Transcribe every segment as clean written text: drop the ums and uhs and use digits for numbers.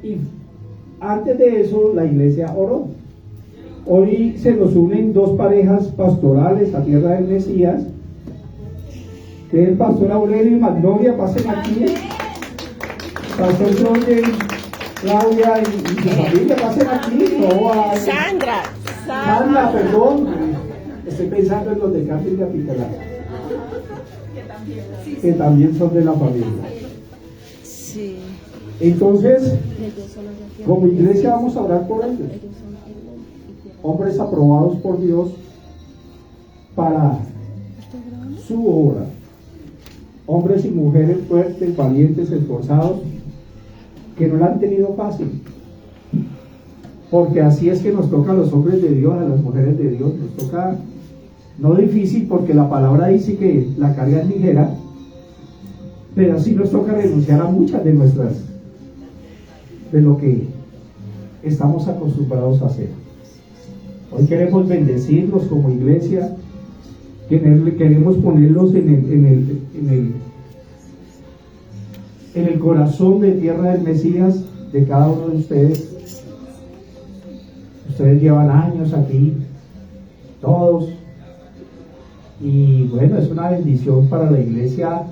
Y antes de eso, la iglesia oró. Hoy se nos unen dos parejas pastorales a Tierra del Mesías, que es el pastor Aurelio y Magnolia. Pasen aquí. Pastor Jorge, Claudia y su familia, pasen aquí. No hay... Sandra, perdón. Estoy pensando en los de Cáceres de Apitalá, que también son de la familia. Sí. Entonces, como iglesia vamos a orar por ellos. Hombres aprobados por Dios para su obra. Hombres y mujeres fuertes, valientes, esforzados, que no la han tenido fácil. Porque así es que nos toca a los hombres de Dios, a las mujeres de Dios. Nos toca, no difícil, porque la palabra dice que la carga es ligera, pero sí nos toca renunciar a muchas de lo que estamos acostumbrados a hacer. Hoy queremos bendecirlos como iglesia, queremos ponerlos en el corazón de Tierra del Mesías de cada uno de ustedes. Ustedes llevan años aquí, todos, y bueno, es una bendición para la iglesia,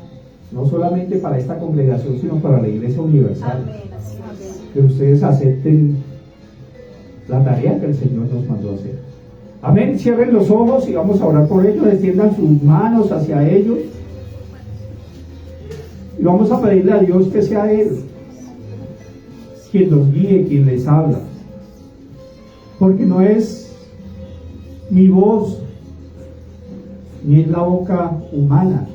no solamente para esta congregación, sino para la iglesia universal. Que ustedes acepten la tarea que el Señor nos mandó a hacer. Amén. Cierren los ojos y vamos a orar por ellos. Extiendan sus manos hacia ellos y vamos a pedirle a Dios que sea Él quien los guíe, quien les habla, porque no es mi voz ni es la boca humana,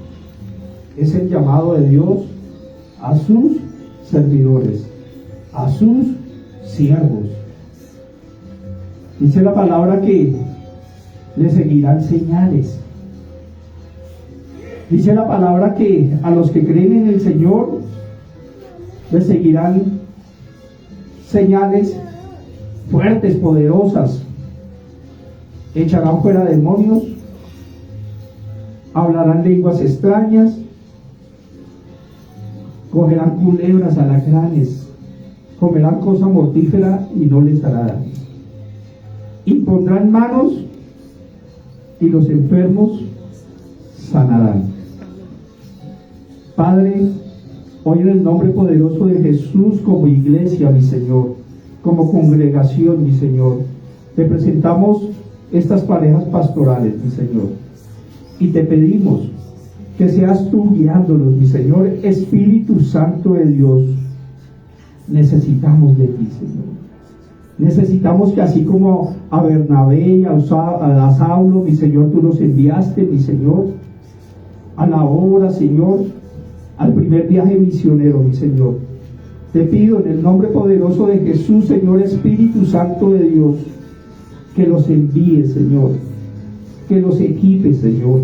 es el llamado de Dios a sus servidores, a sus siervos. Dice la palabra que le seguirán señales. Dice la palabra que a los que creen en el Señor le seguirán señales fuertes, poderosas. Echarán fuera demonios, hablarán lenguas extrañas, cogerán culebras, alacranes, comerán cosa mortífera y no les hará daño. Impondrán manos y los enfermos sanarán. Padre, hoy en el nombre poderoso de Jesús, como iglesia, mi Señor, como congregación, mi Señor, te presentamos estas parejas pastorales, mi Señor, y te pedimos que seas tú guiándolos, mi Señor. Espíritu Santo de Dios, necesitamos de ti, Señor. Necesitamos que así como a Bernabé y a Saulo, mi Señor, tú los enviaste, mi Señor, a la obra, Señor, al primer viaje misionero, mi Señor. Te pido en el nombre poderoso de Jesús, Señor, Espíritu Santo de Dios, que los envíes, Señor, que los equipes, Señor,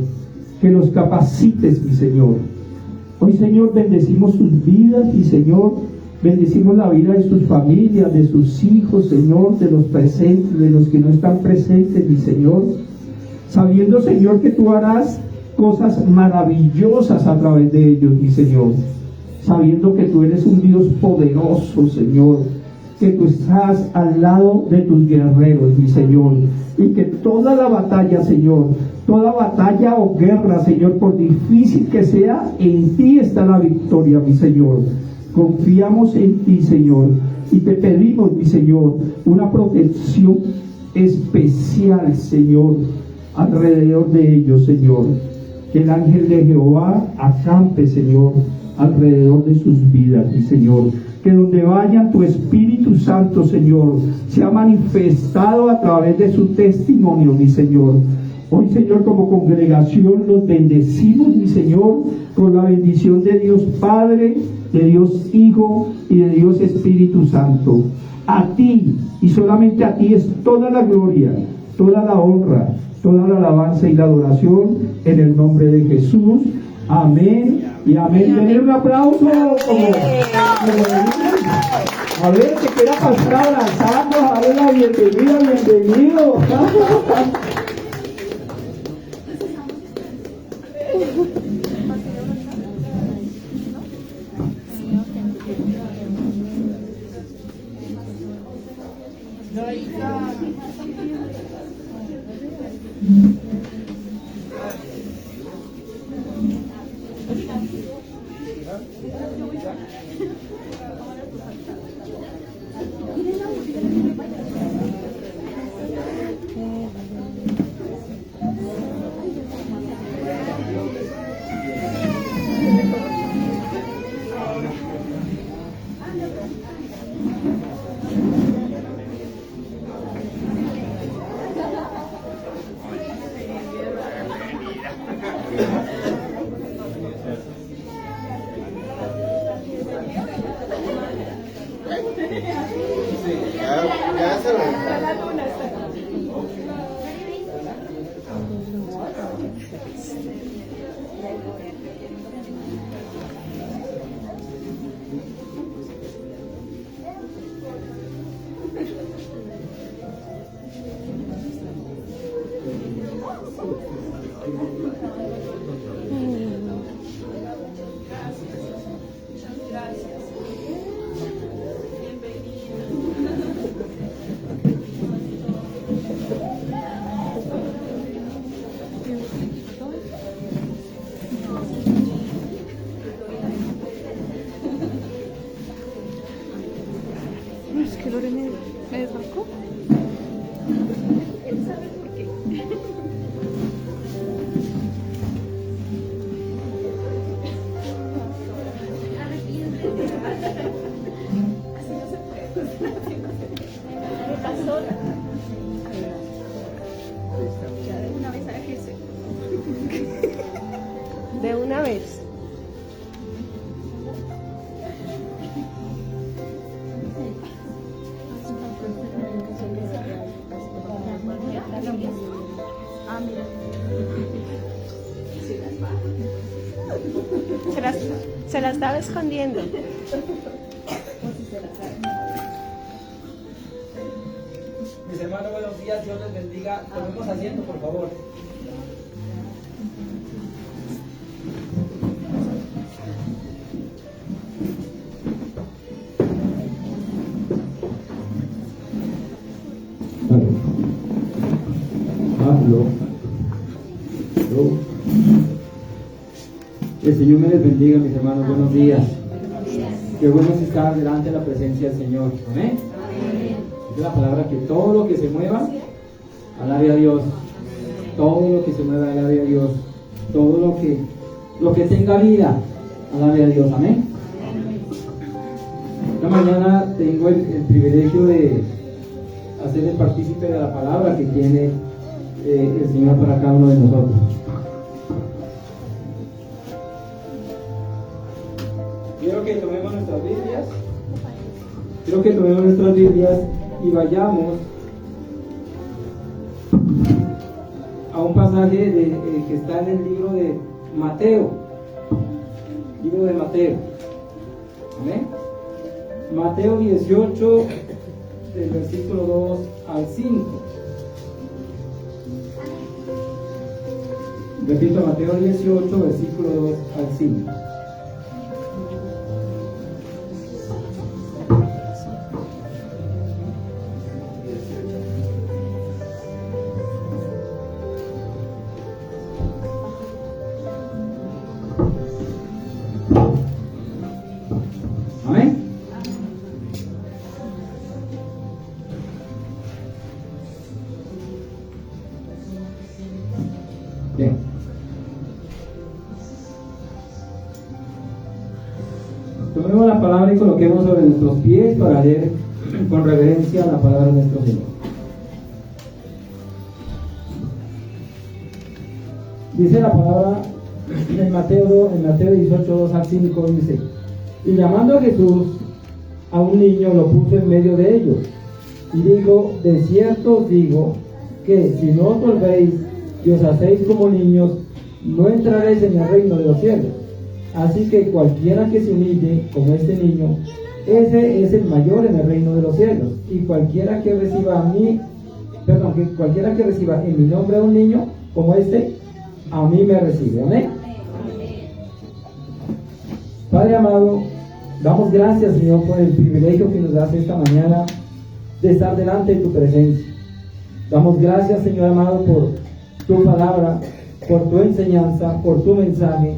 que los capacites, mi Señor. Hoy, Señor, bendecimos sus vidas y, Señor, bendecimos la vida de sus familias, de sus hijos, Señor, de los presentes, de los que no están presentes, mi Señor, sabiendo, Señor, que tú harás cosas maravillosas a través de ellos, mi Señor, sabiendo que tú eres un Dios poderoso, Señor, que tú estás al lado de tus guerreros, mi Señor, y que toda la batalla, Señor, toda batalla o guerra, Señor, por difícil que sea, en ti está la victoria, mi Señor. Confiamos en ti, Señor, y te pedimos, mi Señor, una protección especial, Señor, alrededor de ellos, Señor. Que el ángel de Jehová acampe, Señor, alrededor de sus vidas, mi Señor. Que donde vayan, tu Espíritu Santo, Señor, sea manifestado a través de su testimonio, mi Señor. Hoy, Señor, como congregación los bendecimos, mi Señor, con la bendición de Dios Padre, de Dios Hijo y de Dios Espíritu Santo. A ti, y solamente a ti, es toda la gloria, toda la honra, toda la alabanza y la adoración, en el nombre de Jesús. Amén y amén. Denle un aplauso como a ver, que quiera pasar abrazando, a ver la bienvenida, bienvenido. Es que Lore me desbancó. Él sabe por qué. Así no se puede. Está sola. Ya de una vez a que de una vez. Se la estaba escondiendo. Mis hermanos, buenos días, Dios les bendiga. Tomemos asiento, por favor. El Señor me les bendiga, mis hermanos, buenos días. Qué bueno es estar delante de la presencia del Señor. Amén. Es la palabra que todo lo que se mueva, alabe a Dios. Todo lo que se mueva, alabe a Dios. Todo lo que tenga vida, alabe a Dios. Amén. Esta mañana tengo el privilegio de hacer el partícipe de la palabra que tiene el Señor para cada uno de nosotros. Quiero que tomemos nuestras Biblias y vayamos a un pasaje que está en el libro de Mateo. Libro de Mateo. ¿Amén? Mateo 18, del versículo 2 al 5. Repito, Mateo 18, versículo 2 al 5. Amén. Bien. Tomemos la palabra y coloquemos sobre nuestros pies para leer con reverencia la palabra de nuestro Señor. Dice la palabra en Mateo 18, 2 al 5, dice: y llamando a Jesús a un niño, lo puso en medio de ellos, y dijo: de cierto os digo, que si no os volvéis y os hacéis como niños, no entraréis en el reino de los cielos. Así que cualquiera que se humille como este niño, ese es el mayor en el reino de los cielos. Y cualquiera que reciba en mi nombre a un niño como este, a mí me recibe. Amén. Padre amado, damos gracias, Señor, por el privilegio que nos das esta mañana de estar delante de tu presencia. Damos gracias, Señor amado, por tu palabra, por tu enseñanza, por tu mensaje,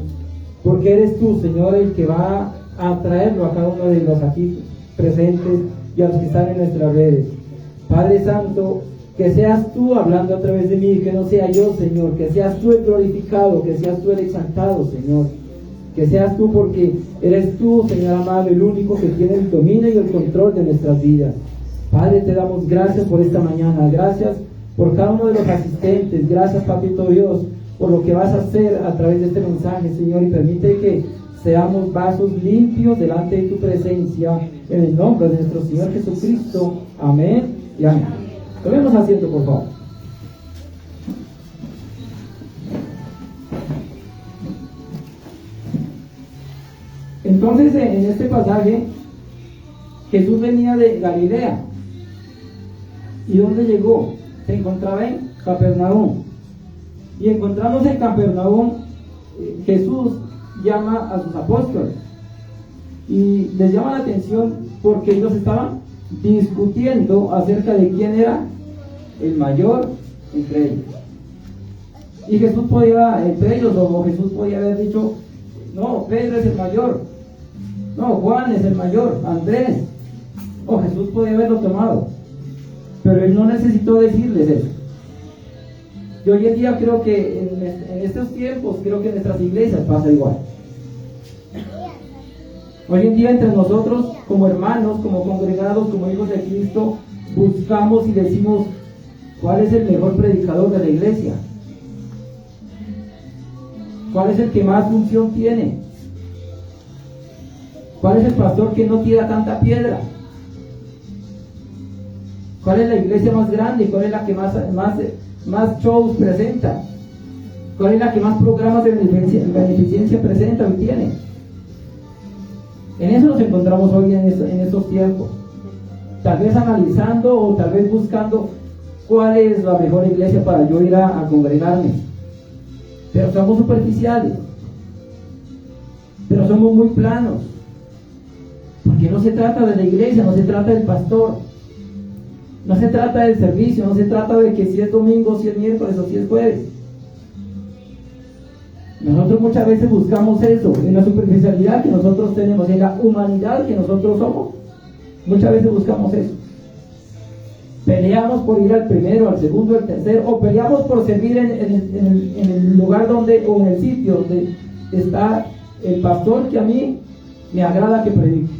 porque eres tú, Señor, el que va a traerlo a cada uno de los aquí presentes y a los que están en nuestras redes. Padre Santo, que seas tú hablando a través de mí, que no sea yo, Señor, que seas tú el glorificado, que seas tú el exaltado, Señor, que seas tú, porque eres tú, Señor amado, el único que tiene el dominio y el control de nuestras vidas. Padre, te damos gracias por esta mañana, gracias por cada uno de los asistentes, gracias, Papito Dios, por lo que vas a hacer a través de este mensaje, Señor, y permite que seamos vasos limpios delante de tu presencia, en el nombre de nuestro Señor Jesucristo. Amén y amén. Tomemos asiento, por favor. Entonces, en este pasaje, Jesús venía de Galilea. ¿Y dónde llegó? Se encontraba en Capernaum. Y encontrándose en Capernaum, Jesús llama a sus apóstoles. Y les llama la atención porque ellos estaban discutiendo acerca de quién era el mayor entre ellos. Y Jesús podía, entre ellos, o Jesús podía haber dicho: no, Pedro es el mayor, no, Juan es el mayor, Andrés, o Jesús podía haberlo tomado, pero él no necesitó decirles eso. Y hoy en día creo que en estos tiempos, creo que en nuestras iglesias pasa igual. Hoy en día entre nosotros, como hermanos, como congregados, como hijos de Cristo, buscamos y decimos: ¿cuál es el mejor predicador de la iglesia? ¿Cuál es el que más función tiene? ¿Cuál es el pastor que no tira tanta piedra? ¿Cuál es la iglesia más grande? ¿Cuál es la que más shows presenta? ¿Cuál es la que más programas de beneficencia presenta y tiene? En eso nos encontramos hoy en estos tiempos. Tal vez analizando o tal vez buscando cuál es la mejor iglesia para yo ir a congregarme. Pero somos superficiales. Pero somos muy planos. Porque no se trata de la iglesia, no se trata del pastor. No se trata del servicio, no se trata de que si es domingo, si es miércoles o si es jueves. Nosotros muchas veces buscamos eso, en la superficialidad que nosotros tenemos, en la humanidad que nosotros somos. Muchas veces buscamos eso. Peleamos por ir al primero, al segundo, al tercero, o peleamos por servir en el lugar donde, o en el sitio donde está el pastor que a mí me agrada que predique.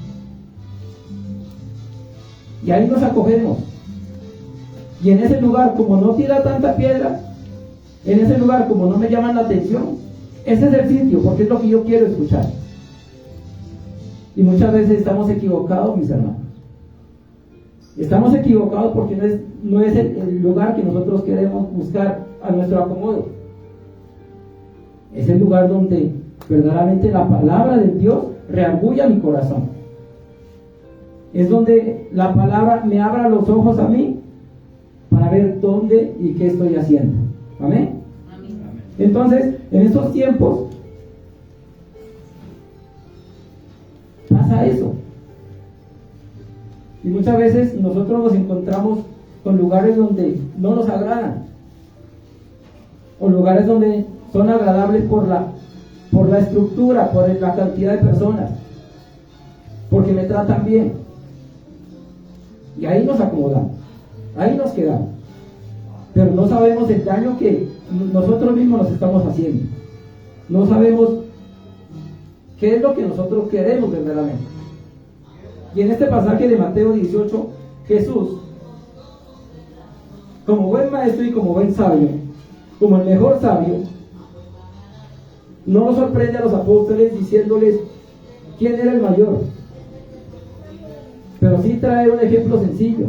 Y ahí nos acogemos. Y en ese lugar, como no tira tanta piedra, en ese lugar, como no me llaman la atención, ese es el sitio, porque es lo que yo quiero escuchar. Y muchas veces estamos equivocados, mis hermanos. Estamos equivocados porque no es el lugar que nosotros queremos buscar a nuestro acomodo. Es el lugar donde verdaderamente la palabra de Dios reargulla mi corazón. Es donde la palabra me abra los ojos a mí para ver dónde y qué estoy haciendo. Amén. Entonces, en estos tiempos pasa eso. Y muchas veces nosotros nos encontramos con lugares donde no nos agradan, o lugares donde son agradables por la estructura, por la cantidad de personas, porque me tratan bien. Y ahí nos acomodamos, ahí nos quedamos. Pero no sabemos el daño que nosotros mismos nos estamos haciendo. No sabemos qué es lo que nosotros queremos verdaderamente. Y en este pasaje de Mateo 18, Jesús, como buen maestro y como buen sabio, como el mejor sabio, no sorprende a los apóstoles diciéndoles quién era el mayor, pero sí trae un ejemplo sencillo.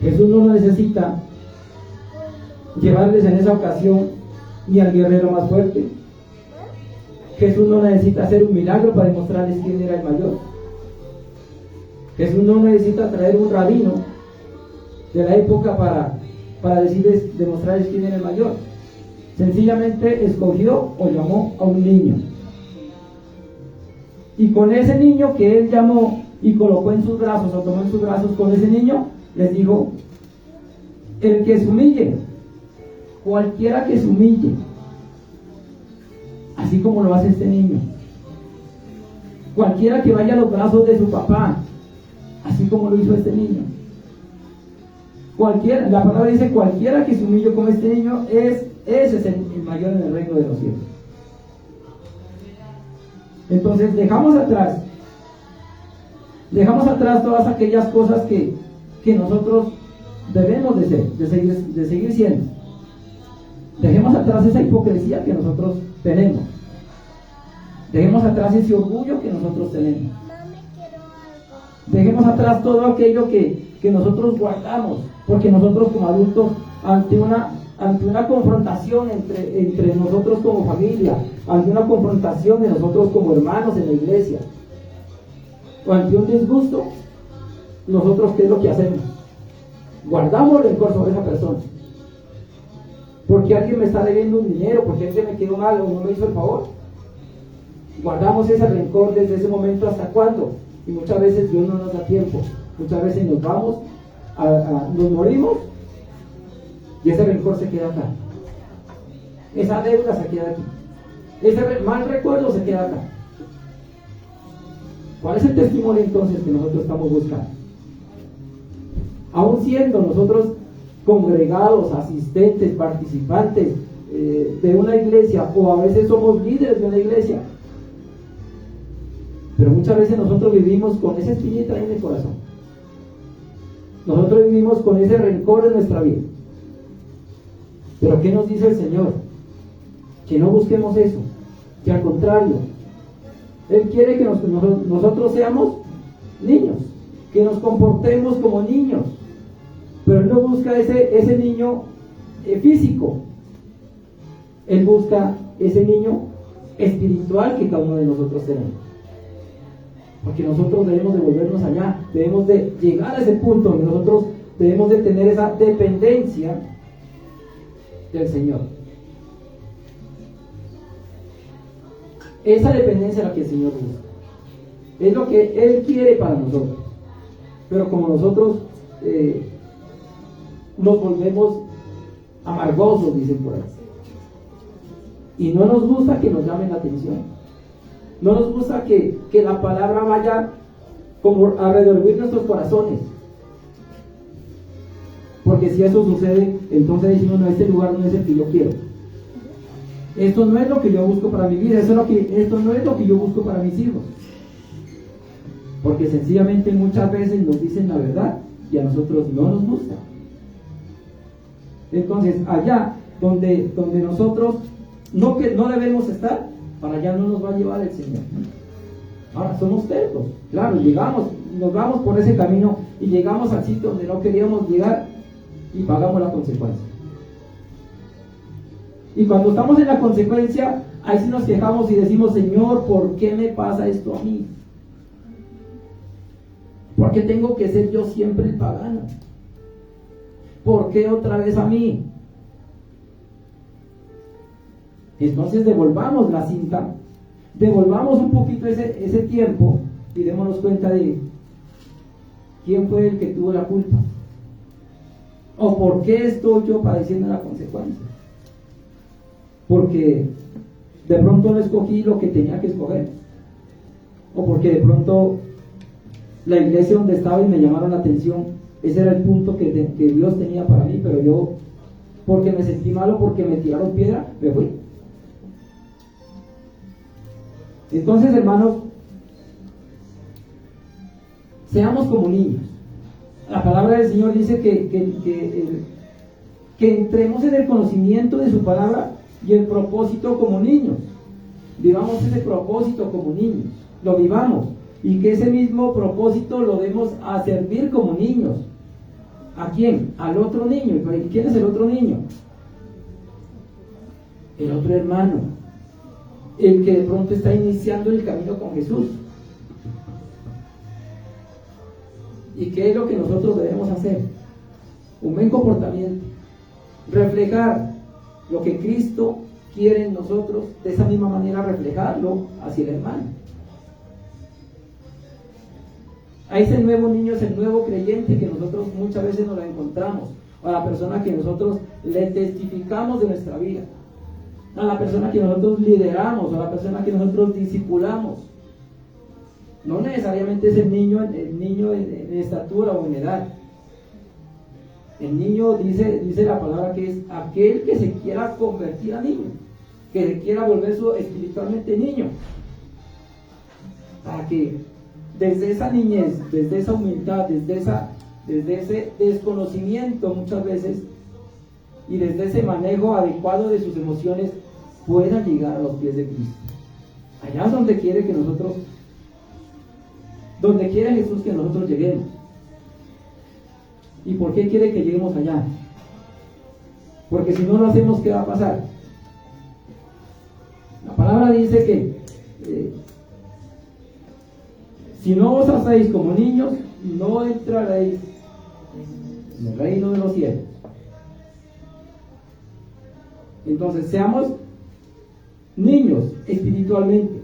Jesús no necesita llevarles en esa ocasión ni al guerrero más fuerte. Jesús no necesita hacer un milagro para demostrarles quién era el mayor. Jesús no necesita traer un rabino de la época para demostrarles quién era el mayor. Sencillamente escogió o llamó a un niño. Y con ese niño que él llamó y colocó en sus brazos, o tomó en sus brazos, con ese niño les dijo: el que se humille, cualquiera que se humille, así como lo hace este niño. Cualquiera que vaya a los brazos de su papá, así como lo hizo este niño. Cualquiera, la palabra dice, cualquiera que se humille como este niño, ese es el mayor en el reino de los cielos. Entonces dejamos atrás todas aquellas cosas que nosotros debemos de ser, de seguir siendo. Dejemos atrás esa hipocresía que nosotros tenemos. Dejemos atrás ese orgullo que nosotros tenemos. Dejemos atrás todo aquello que nosotros guardamos, porque nosotros como adultos, ante una confrontación entre nosotros como familia, ante una confrontación de nosotros como hermanos en la iglesia, o ante un disgusto, nosotros ¿qué es lo que hacemos? Guardamos rencor sobre esa persona, porque alguien me está debiendo un dinero, porque alguien me quedó mal o no me hizo el favor. Guardamos ese rencor desde ese momento hasta cuándo, y muchas veces Dios no nos da tiempo. Muchas veces nos vamos, nos morimos y ese rencor se queda acá. Esa deuda se queda aquí. Ese mal recuerdo se queda acá. ¿Cuál es el testimonio entonces que nosotros estamos buscando? Aún siendo nosotros congregados, asistentes, participantes de una iglesia, o a veces somos líderes de una iglesia, pero muchas veces nosotros vivimos con esa espinita ahí en el corazón. Nosotros vivimos con ese rencor en nuestra vida. Pero ¿qué nos dice el Señor? Que no busquemos eso, que al contrario, Él quiere que nosotros seamos niños, que nos comportemos como niños, pero Él no busca ese niño físico. Él busca ese niño espiritual que cada uno de nosotros tenemos. Porque nosotros debemos de volvernos allá, debemos de llegar a ese punto donde nosotros debemos de tener esa dependencia del Señor. Esa dependencia es la que el Señor busca. Es lo que Él quiere para nosotros. Pero como nosotros nos volvemos amargosos, dicen por ahí. Y no nos gusta que nos llamen la atención. No nos gusta que la palabra vaya como a redarguir nuestros corazones. Porque si eso sucede, entonces decimos, no, este lugar no es el que yo quiero. Esto no es lo que yo busco para mi vida, esto no es lo que yo busco para mis hijos. Porque sencillamente muchas veces nos dicen la verdad y a nosotros no nos gusta. Entonces, allá donde nosotros no debemos estar, para allá no nos va a llevar el Señor. Ahora somos tercos, claro, nos vamos por ese camino y llegamos al sitio donde no queríamos llegar y pagamos la consecuencia. Y cuando estamos en la consecuencia, ahí sí nos quejamos y decimos, Señor, ¿por qué me pasa esto a mí? ¿Por qué tengo que ser yo siempre el pagano? ¿Por qué otra vez a mí? Entonces devolvamos la cinta, devolvamos un poquito ese tiempo y démonos cuenta de quién fue el que tuvo la culpa, o por qué estoy yo padeciendo la consecuencia. Porque de pronto no escogí lo que tenía que escoger, o porque de pronto la iglesia donde estaba y me llamaron la atención, ese era el punto que Dios tenía para mí, pero yo, porque me sentí malo, porque me tiraron piedra, me fui. Entonces, hermanos, seamos como niños. La palabra del Señor dice que entremos en el conocimiento de su palabra y el propósito como niños. Vivamos ese propósito como niños, lo vivamos, y que ese mismo propósito lo demos a servir como niños. ¿A quién? Al otro niño. ¿Y quién es el otro niño? El otro hermano, el que de pronto está iniciando el camino con Jesús. ¿Y qué es lo que nosotros debemos hacer? Un buen comportamiento, reflejar lo que Cristo quiere en nosotros, de esa misma manera reflejarlo hacia el hermano. A ese nuevo niño es el nuevo creyente que nosotros muchas veces nos lo encontramos, o a la persona que nosotros le testificamos de nuestra vida. a la persona que nosotros lideramos, a la persona que nosotros discipulamos. No necesariamente es el niño en estatura o en edad. El niño dice la palabra que es aquel que se quiera convertir a niño, que se quiera volver espiritualmente niño, para que desde esa niñez, desde esa humildad, desde ese desconocimiento muchas veces y desde ese manejo adecuado de sus emociones pueda llegar a los pies de Cristo. Allá es donde quiere Jesús que nosotros lleguemos. ¿Y por qué quiere que lleguemos allá? Porque si no lo hacemos, ¿qué va a pasar? La palabra dice que si no os hacéis como niños, no entraréis en el reino de los cielos. Entonces, seamos niños espiritualmente.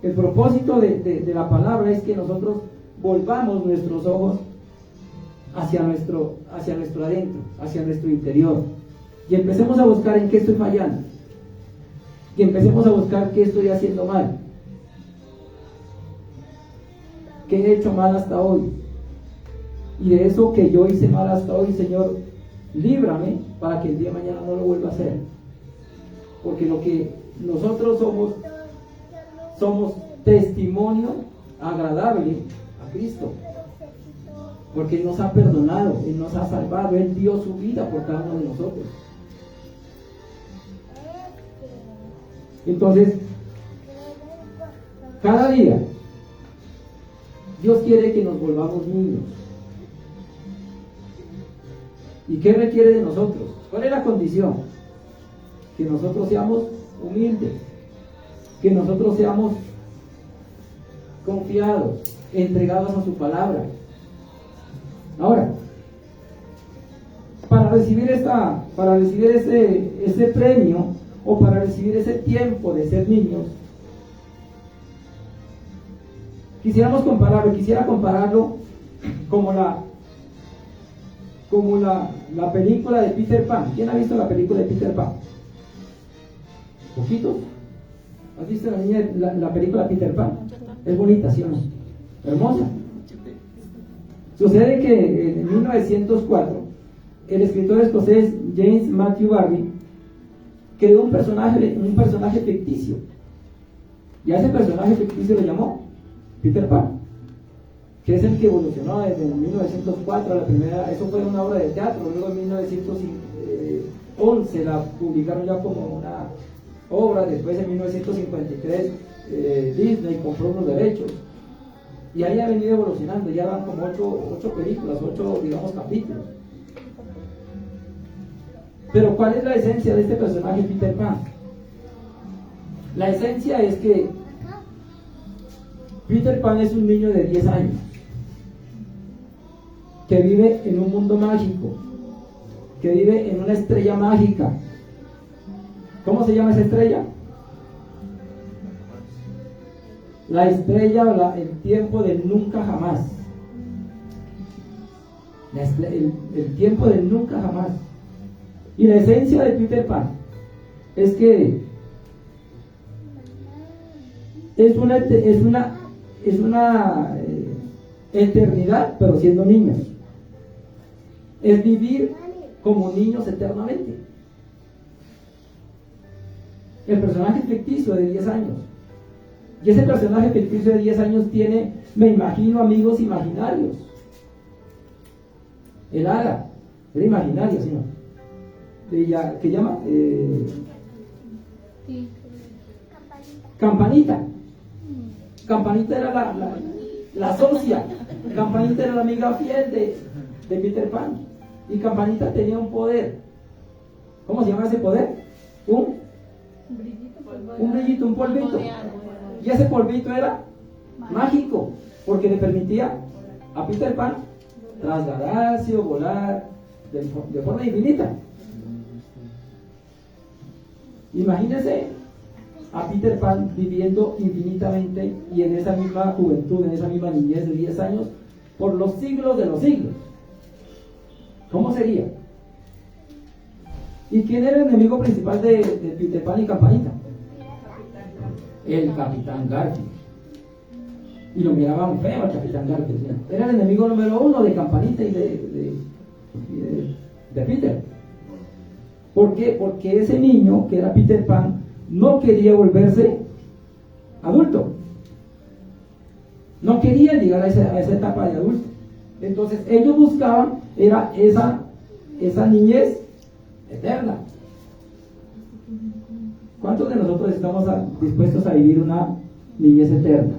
El propósito de la palabra es que nosotros volvamos nuestros ojos hacia nuestro adentro, hacia nuestro interior, y empecemos a buscar en qué estoy fallando, y empecemos a buscar qué estoy haciendo mal, qué he hecho mal hasta hoy, y de eso que yo hice mal hasta hoy, Señor, líbrame para que el día de mañana no lo vuelva a hacer, porque lo que nosotros somos testimonio agradable a Cristo, porque Él nos ha perdonado, Él nos ha salvado, Él dio su vida por cada uno de nosotros. Entonces, cada día Dios quiere que nos volvamos niños. ¿Y qué requiere de nosotros? ¿Cuál es la condición? Que nosotros seamos humildes, que nosotros seamos confiados, entregados a su palabra. Ahora, para recibir ese premio, o para recibir ese tiempo de ser niños, quisiera compararlo como la película de Peter Pan. ¿Quién ha visto la película de Peter Pan? ¿Poquitos? ¿Has visto la película de Peter Pan? Es bonita, ¿sí o no? Hermosa. Sucede que en 1904 el escritor escocés James Matthew Barrie creó un personaje ficticio, y a ese personaje ficticio le llamó Peter Pan, que es el que evolucionó desde 1904 la primera. Eso fue una obra de teatro. Luego en 1911 la publicaron ya como una obra. Después en 1953 Disney compró unos derechos, y ahí ha venido evolucionando. Ya van como 8 películas, 8, digamos, capítulos. Pero ¿cuál es la esencia de este personaje Peter Pan? La esencia es que Peter Pan es un niño de 10 años que vive en un mundo mágico, que vive en una estrella mágica. ¿Cómo se llama esa estrella? La estrella, el tiempo del nunca jamás. El tiempo del nunca jamás. Y la esencia de Peter Pan es que es una eternidad, pero siendo niños. Es vivir como niños eternamente. El personaje ficticio de 10 años. Y ese personaje ficticio de 10 años tiene, me imagino, amigos imaginarios. El hada era imaginaria, ¿sí no? ¿Qué llama? Campanita. Campanita era la socia. Campanita era la amiga fiel de Peter Pan. Y Campanita tenía un poder. ¿Cómo se llama ese poder? Un brillito, un polvito. Y ese polvito era mágico, porque le permitía a Peter Pan trasladarse o volar de forma infinita. Imagínense a Peter Pan viviendo infinitamente y en esa misma juventud, en esa misma niñez de 10 años, por los siglos de los siglos. ¿Cómo sería? ¿Y quién era el enemigo principal de Peter Pan y Campanita? El Capitán Garfield. Y lo miraban feo al Capitán Garfield. Era el enemigo número 1 de Campanita y de Peter. ¿Por qué? Porque ese niño, que era Peter Pan, no quería volverse adulto. No quería llegar a esa etapa de adulto. Entonces ellos buscaban, era esa niñez eterna. ¿Cuántos de nosotros estamos dispuestos a vivir una niñez eterna?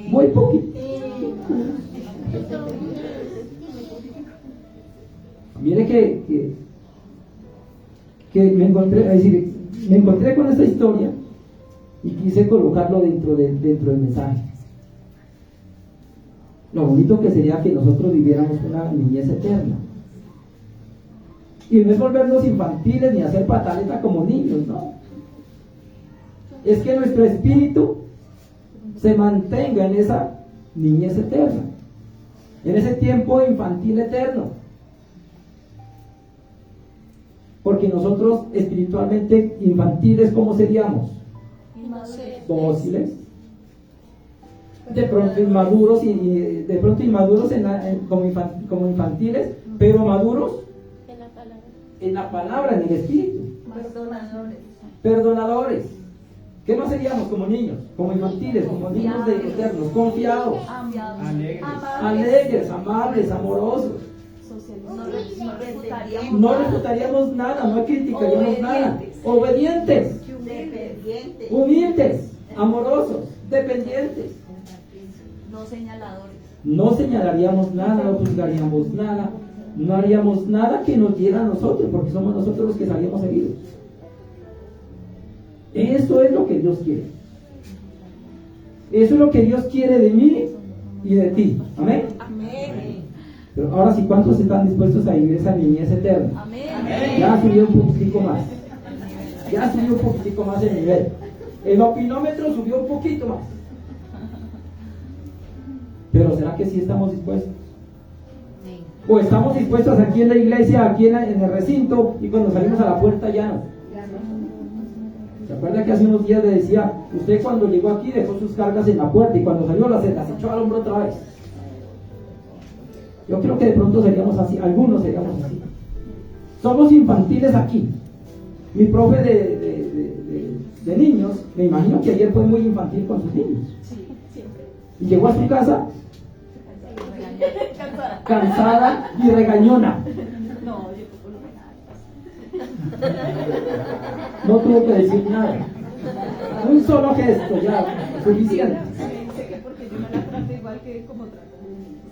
Muy poquito. Mire que me encontré con esta historia y quise colocarlo dentro del mensaje. Lo bonito que sería que nosotros viviéramos una niñez eterna. Y no es volvernos infantiles ni hacer pataleta como niños, no. Es que nuestro espíritu se mantenga en esa niñez eterna, en ese tiempo infantil eterno. Porque nosotros espiritualmente infantiles, ¿cómo seríamos? Dóciles. De pronto inmaduros como infantiles, pero maduros en la palabra, en el espíritu. Perdonadores. ¿Qué no seríamos como niños? Como infantiles, como niños de eternos, confiados, alegres, amables, amorosos. No refutaríamos nada, no criticaríamos nada. Obedientes, humildes, amorosos, dependientes. No señalaríamos nada, no juzgaríamos nada, no haríamos nada que nos hiera a nosotros, porque somos nosotros los que salíamos heridos. Eso es lo que Dios quiere. Eso es lo que Dios quiere de mí y de ti. Amén. Pero ahora sí, ¿cuántos están dispuestos a vivir esa niñez eterna? Ya subió un poquitico más. Ya subió un poquitico más el nivel. El opinómetro subió un poquito más. Pero ¿será que sí estamos dispuestos? O estamos dispuestos aquí en la iglesia, aquí en el recinto, y cuando salimos a la puerta ya no. ¿Se acuerda que hace unos días le decía, usted cuando llegó aquí dejó sus cargas en la puerta y cuando salió las echó al hombro otra vez? Yo creo que de pronto seríamos así, algunos seríamos así. Somos infantiles aquí. Mi profe de niños, me imagino que ayer fue muy infantil con sus niños. Y llegó a su casa cansada y regañona. No tuvo que decir nada. Un solo gesto ya, suficiente. Sé que porque yo no la trato igual que como trato a mis niños.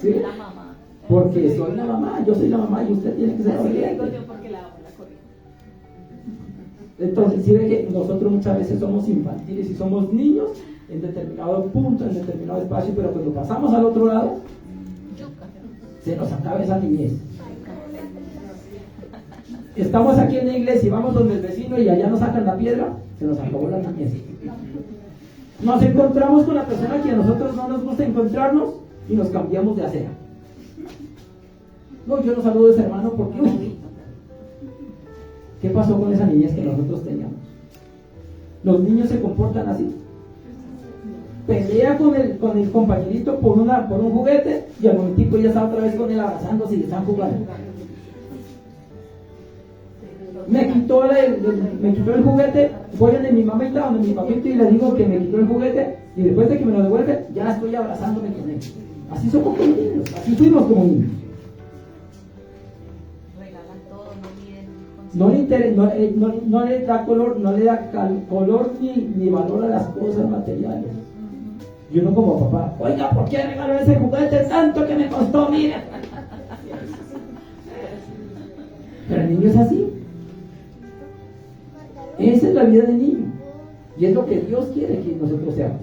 ¿Sí? La mamá. Porque soy la mamá, yo soy la mamá y usted tiene que ser Así le digo obediente. yo porque la amo, la corrijo. Entonces, si ve que nosotros muchas veces somos infantiles y somos niños en determinado punto, en determinado espacio, pero cuando pasamos al otro lado, se nos acaba esa niñez. Estamos aquí en la iglesia y vamos donde el vecino y allá nos sacan la piedra, se nos acabó la niñez. Nos encontramos con la persona que a nosotros no nos gusta encontrarnos y nos cambiamos de acera. No, yo no saludo a ese hermano porque ¿qué pasó con esa niñez que nosotros teníamos? Los niños se comportan así. Pelea con el compañerito por un juguete y al momentico ya está otra vez con él abrazándose y están jugando. Me quitó el juguete, voy donde mi mamita y le digo que me quitó el juguete y después de que me lo devuelve ya estoy abrazándome con él. Así somos como niños, así fuimos como niños. No le da color, color ni valor a las cosas materiales. Y uno como papá, oiga, ¿por qué regaló ese juguete tanto que me costó? Mire. Pero el niño es así. Esa es la vida del niño. Y es lo que Dios quiere que nosotros seamos.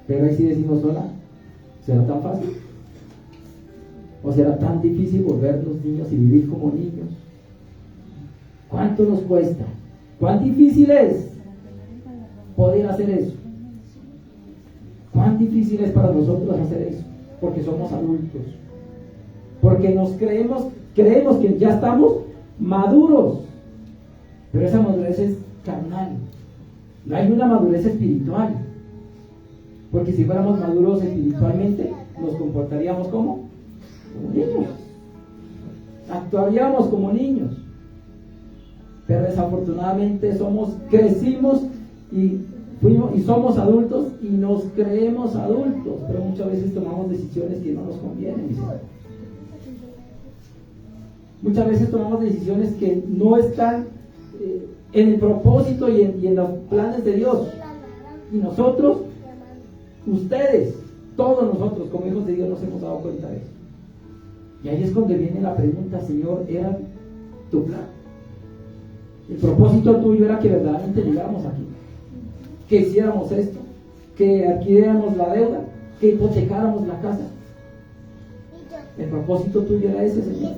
Pero ahí sí decimos, hola, ¿será tan fácil? ¿O será tan difícil volvernos niños y vivir como niños? ¿Cuánto nos cuesta? ¿Cuán difícil es poder hacer eso? ¿Cuán difícil es para nosotros hacer eso? porque somos adultos, porque creemos que ya estamos maduros, pero esa madurez es carnal, no hay una madurez espiritual, porque si fuéramos maduros espiritualmente nos comportaríamos como niños, actuaríamos como niños, pero desafortunadamente crecimos y somos adultos y nos creemos adultos, pero muchas veces tomamos decisiones que no nos convienen, mis hermanos. Muchas veces tomamos decisiones que no están en el propósito y en los planes de Dios. Y nosotros, ustedes, todos nosotros como hijos de Dios nos hemos dado cuenta de eso. Y ahí es donde viene la pregunta: Señor, ¿era tu plan? El propósito tuyo era que verdaderamente llegáramos aquí, que hiciéramos esto, que adquiriéramos la deuda, que hipotecáramos la casa. El propósito tuyo era ese, Señor.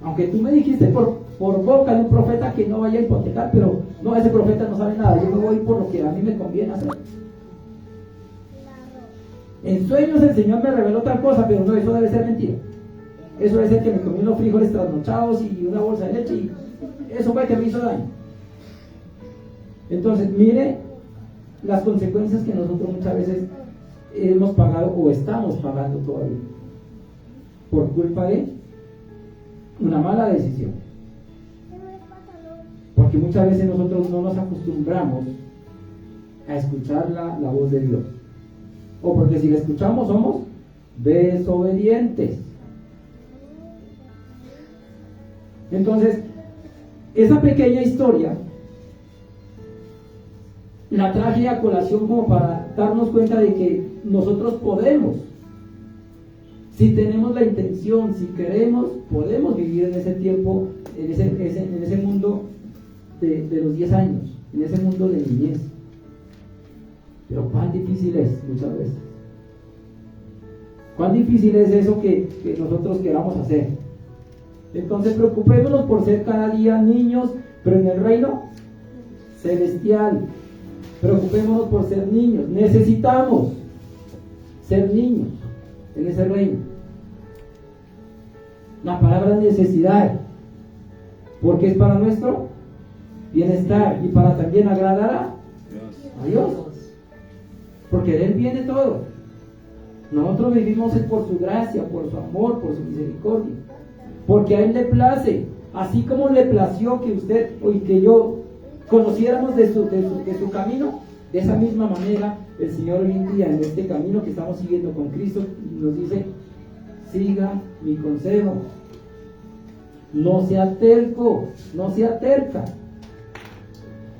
Aunque tú me dijiste por boca de un profeta que no vaya a hipotecar, pero no, ese profeta no sabe nada, yo me voy por lo que a mí me conviene hacer. En sueños el Señor me reveló otra cosa, pero no, eso debe ser mentira. Eso debe ser que me comí unos frijoles trasnochados y una bolsa de leche, y eso fue que me hizo daño. Entonces, mire las consecuencias que nosotros muchas veces hemos pagado o estamos pagando todavía por culpa de una mala decisión. Porque muchas veces nosotros no nos acostumbramos a escuchar la voz de Dios, o porque si la escuchamos somos desobedientes. Entonces, esa pequeña historia la traje a colación como para darnos cuenta de que nosotros podemos, si tenemos la intención, si queremos, podemos vivir en ese tiempo, en ese mundo de los 10 años, en ese mundo de niñez. Pero cuán difícil es muchas veces. Cuán difícil es eso que nosotros queramos hacer. Entonces preocupémonos por ser cada día niños, pero en el reino celestial. Preocupémonos por ser niños. Necesitamos ser niños en ese reino. La palabra necesidad, porque es para nuestro bienestar y para también agradar a Dios, porque de Él viene todo. Nosotros vivimos por su gracia, por su amor, por su misericordia, porque a Él le place, así como le plació que usted y que yo conociéramos de su camino. De esa misma manera el Señor hoy en día, en este camino que estamos siguiendo con Cristo, nos dice: siga mi consejo, no sea terco, no sea terca,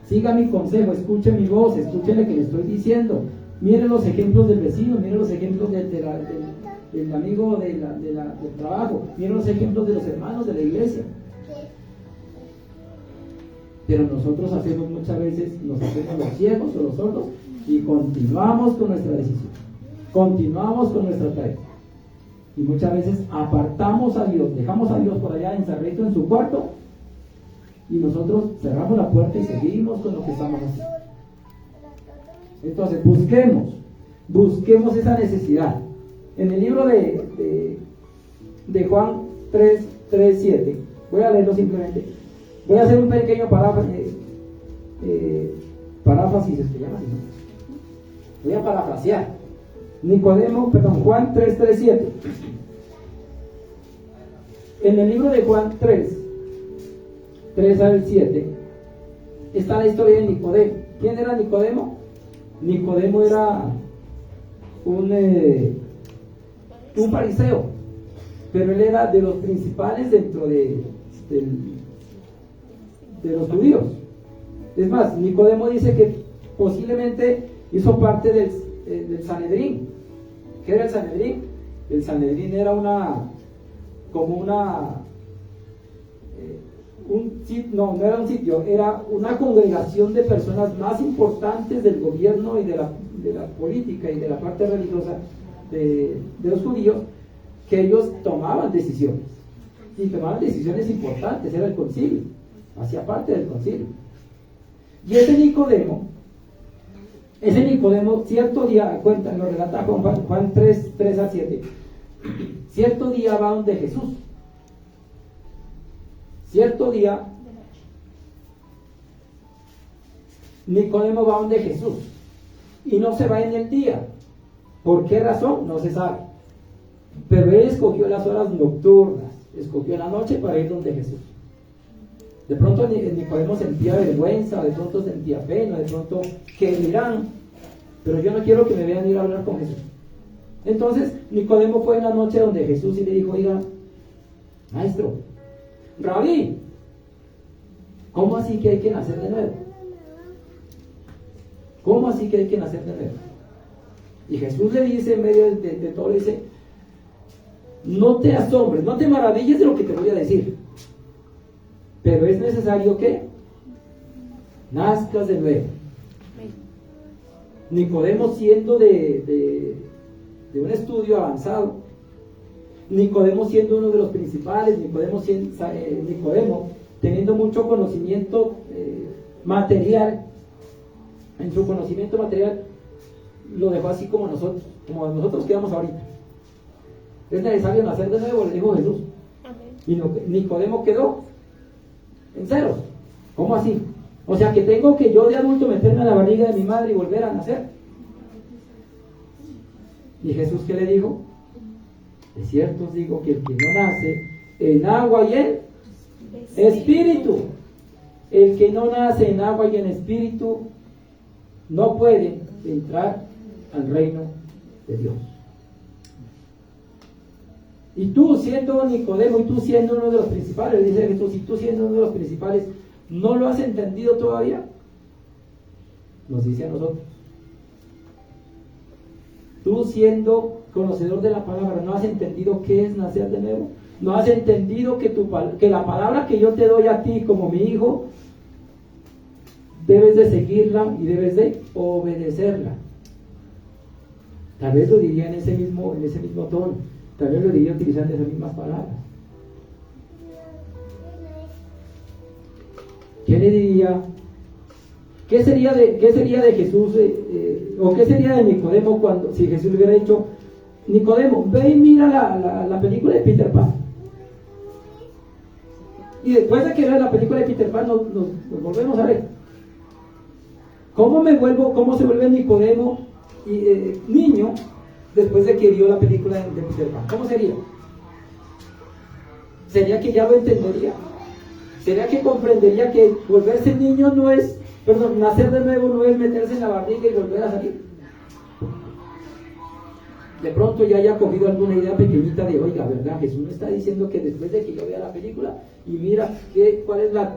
siga mi consejo, escuche mi voz, escuche lo que le estoy diciendo. Mire los ejemplos del vecino, mire los ejemplos del amigo del trabajo, mire los ejemplos de los hermanos de la iglesia. Pero nosotros hacemos muchas veces, nos hacemos los ciegos o los sordos y continuamos con nuestra decisión, continuamos con nuestra tarea. Y muchas veces apartamos a Dios, dejamos a Dios por allá encerrado en su cuarto y nosotros cerramos la puerta y seguimos con lo que estamos haciendo. Entonces busquemos esa necesidad. En el libro de Juan 3:7, voy a leerlo simplemente. Voy a hacer un pequeño paráfrasis, es que llama así, ¿no? Voy a parafrasear. Juan 3:7. En el libro de Juan 3 al 7, está la historia de Nicodemo. ¿Quién era Nicodemo? Nicodemo era un fariseo, pero él era de los principales dentro de los judíos. Es más, Nicodemo dice que posiblemente hizo parte del Sanedrín. ¿Qué era el Sanedrín? El Sanedrín era no era un sitio, era una congregación de personas más importantes del gobierno y de la política y de la parte religiosa de los judíos, que ellos tomaban decisiones, y tomaban decisiones importantes. Era el concilio, hacía parte del concilio. Y ese Nicodemo Ese Nicodemo, cierto día, cuenta, lo relata Juan 3, 3 a 7. Cierto día va donde Jesús. Cierto día, Nicodemo va donde Jesús. Y no se va en el día. ¿Por qué razón? No se sabe. Pero él escogió las horas nocturnas, escogió la noche para ir donde Jesús. De pronto Nicodemo sentía vergüenza, de pronto sentía pena, de pronto, ¿qué dirán? Pero yo no quiero que me vean ir a hablar con Jesús. Entonces Nicodemo fue en la noche donde Jesús y le dijo: oiga, maestro, Rabí, ¿cómo así que hay que nacer de nuevo? ¿Cómo así que hay que nacer de nuevo? Y Jesús le dice, en medio de todo, le dice: no te asombres, no te maravilles de lo que te voy a decir, pero es necesario que nazcas de nuevo. Nicodemo, siendo de un estudio avanzado, Nicodemo siendo uno de los principales, Nicodemo teniendo mucho conocimiento material, en su conocimiento material lo dejó así como nosotros quedamos ahorita. Es necesario nacer de nuevo, le dijo Jesús. Y Nicodemo quedó en ceros. ¿Cómo así? O sea, que tengo que yo de adulto meterme a la barriga de mi madre y volver a nacer. ¿Y Jesús qué le dijo? De cierto os digo que el que no nace en agua y en espíritu, el que no nace en agua y en espíritu, no puede entrar al reino de Dios. Y tú, siendo Nicodemo, y tú siendo uno de los principales, dice Jesús, y tú siendo uno de los principales, ¿no lo has entendido todavía? Nos dice a nosotros. Tú, siendo conocedor de la palabra, ¿no has entendido qué es nacer de nuevo? ¿No has entendido que la palabra que yo te doy a ti como mi hijo, debes de seguirla y debes de obedecerla? Tal vez lo diría en ese mismo tono, tal vez lo diría utilizando esas mismas palabras. ¿Qué le diría? ¿Qué sería de Jesús o qué sería de Nicodemo si Jesús le hubiera dicho: Nicodemo, ve y mira la película de Peter Pan? Y después de que vea la película de Peter Pan nos volvemos a ver. ¿Cómo se vuelve Nicodemo niño después de que vio la película de Peter Pan? ¿Cómo sería? ¿Sería que ya lo entendería? ¿Sería que comprendería que volverse niño nacer de nuevo no es meterse en la barriga y volver a salir? De pronto ya haya cogido alguna idea pequeñita de: oiga, ¿verdad? Jesús me está diciendo que después de que yo vea la película y mira cuál es la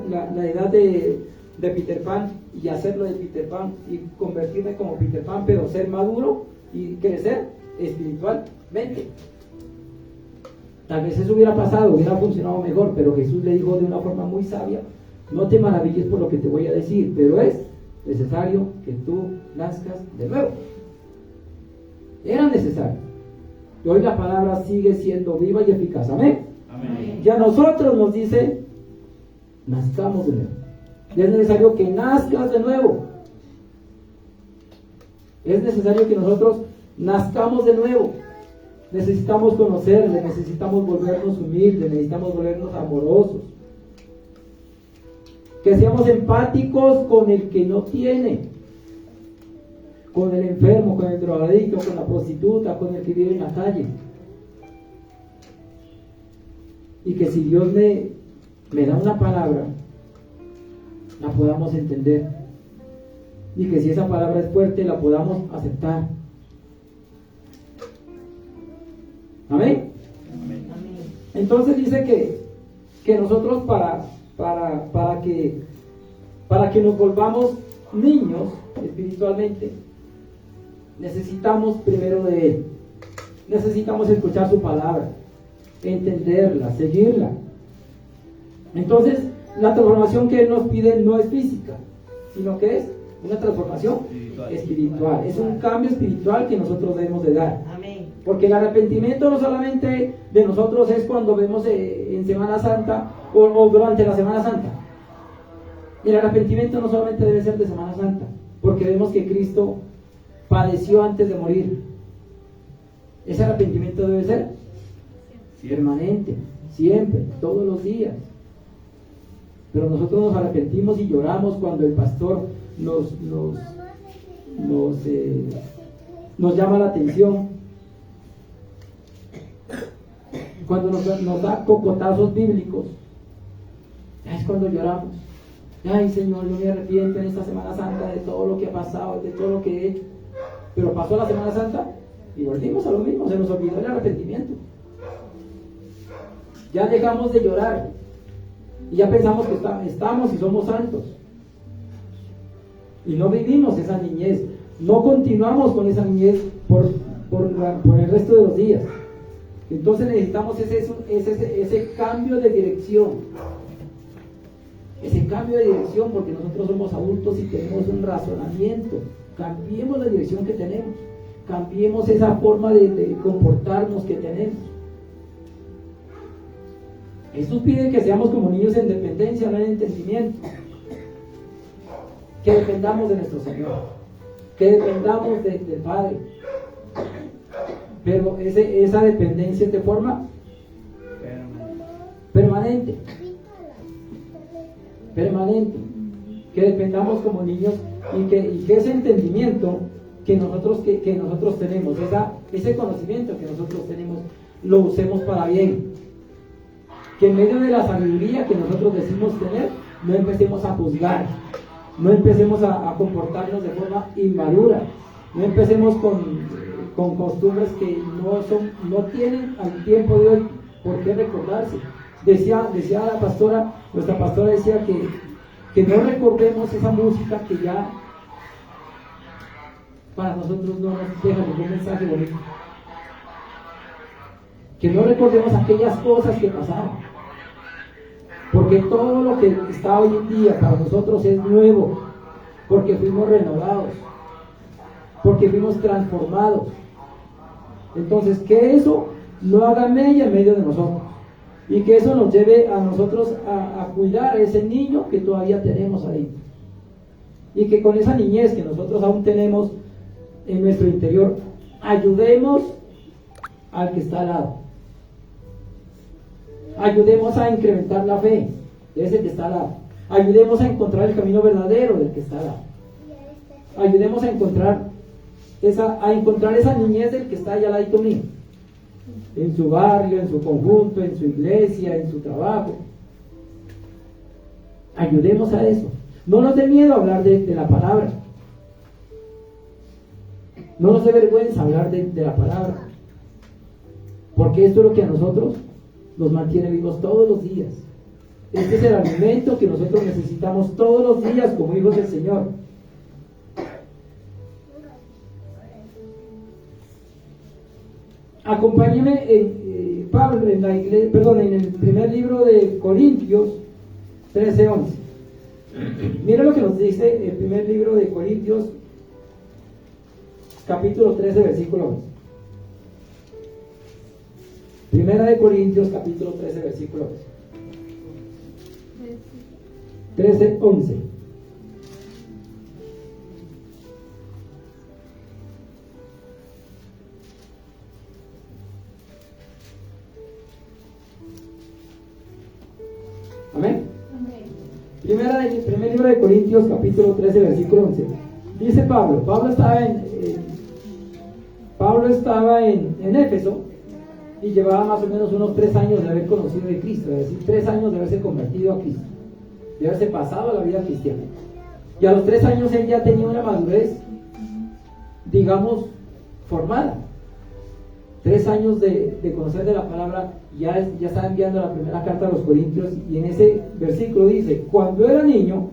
edad de Peter Pan, y hacerlo de Peter Pan y convertirme como Peter Pan, pero ser maduro y crecer espiritualmente. Tal vez eso hubiera pasado, hubiera funcionado mejor, pero Jesús le dijo de una forma muy sabia: no te maravilles por lo que te voy a decir, pero es necesario que tú nazcas de nuevo. Era necesario. Y hoy la palabra sigue siendo viva y eficaz. Amén. Amén. Y a nosotros nos dice: nazcamos de nuevo. Y es necesario que nazcas de nuevo. Es necesario que nosotros nazcamos de nuevo. Necesitamos conocerle, necesitamos volvernos humildes, necesitamos volvernos amorosos. Que seamos empáticos con el que no tiene, con el enfermo, con el drogadicto, con la prostituta, con el que vive en la calle. Y que si Dios me da una palabra, la podamos entender. Y que si esa palabra es fuerte, la podamos aceptar. Amén. Entonces dice que nosotros para que nos volvamos niños espiritualmente, necesitamos primero de Él. Necesitamos escuchar su palabra, entenderla, seguirla. Entonces, la transformación que Él nos pide no es física, sino que es una transformación espiritual. Es un cambio espiritual que nosotros debemos de dar. Amén. Porque el arrepentimiento no solamente de nosotros es cuando vemos en Semana Santa o durante la Semana Santa. El arrepentimiento no solamente debe ser de Semana Santa, porque vemos que Cristo padeció antes de morir. Ese arrepentimiento debe ser permanente, siempre, todos los días. Pero nosotros nos arrepentimos y lloramos cuando el pastor nos llama la atención, cuando nos da cocotazos bíblicos. Es cuando lloramos. Ay, Señor, yo me arrepiento en esta Semana Santa de todo lo que ha pasado, de todo lo que he hecho. Pero pasó la Semana Santa y volvimos a lo mismo, se nos olvidó el arrepentimiento. Ya dejamos de llorar y ya pensamos que estamos y somos santos. Y no vivimos esa niñez, no continuamos con esa niñez por el resto de los días. Entonces necesitamos ese cambio de dirección. Ese cambio de dirección, porque nosotros somos adultos y tenemos un razonamiento. Cambiemos la dirección que tenemos, cambiemos esa forma de comportarnos que tenemos. Jesús pide que seamos como niños en dependencia, no en entendimiento. Que dependamos de nuestro Señor, que dependamos del Padre. Pero esa dependencia es de forma permanente. Que dependamos como niños y que ese entendimiento que nosotros tenemos, ese conocimiento que nosotros tenemos, lo usemos para bien. Que en medio de la sabiduría que nosotros decimos tener, no empecemos a juzgar, no empecemos a comportarnos de forma inmadura, no empecemos con costumbres que no tienen al tiempo de hoy por qué recordarse. Decía la pastora, nuestra pastora decía que no recordemos esa música que ya para nosotros no nos deja ningún mensaje bonito. Que no recordemos aquellas cosas que pasaron. Porque todo lo que está hoy en día para nosotros es nuevo. Porque fuimos renovados. Porque fuimos transformados. Entonces, que eso no haga mella en medio de nosotros. Y que eso nos lleve a nosotros a cuidar a ese niño que todavía tenemos ahí. Y que con esa niñez que nosotros aún tenemos en nuestro interior, ayudemos al que está al lado. Ayudemos a incrementar la fe de ese que está al lado. Ayudemos a encontrar el camino verdadero del que está al lado. Ayudemos a encontrar esa niñez del que está allá al lado mío. En su barrio, en su conjunto, en su iglesia, en su trabajo. Ayudemos a eso. No nos dé miedo hablar de la palabra. No nos dé vergüenza hablar de la palabra. Porque esto es lo que a nosotros nos mantiene vivos todos los días. Este es el alimento que nosotros necesitamos todos los días como hijos del Señor. Acompáñeme en Pablo, en el primer libro de Corintios 13:11. Mira lo que nos dice el primer libro de Corintios, capítulo 13, versículo 11. Primera de Corintios, capítulo 13, versículo 11. 13:11. Amén. Primer libro de Corintios, capítulo 13, versículo 11. Dice Pablo estaba en Éfeso y llevaba más o menos unos 3 años de haber conocido a Cristo, es decir, 3 años de haberse convertido a Cristo, de haberse pasado a la vida cristiana. Y a los 3 años él ya tenía una madurez, digamos, formada. 3 años de conocer de la palabra, ya está enviando la primera carta a los Corintios, y en ese versículo dice: cuando era niño,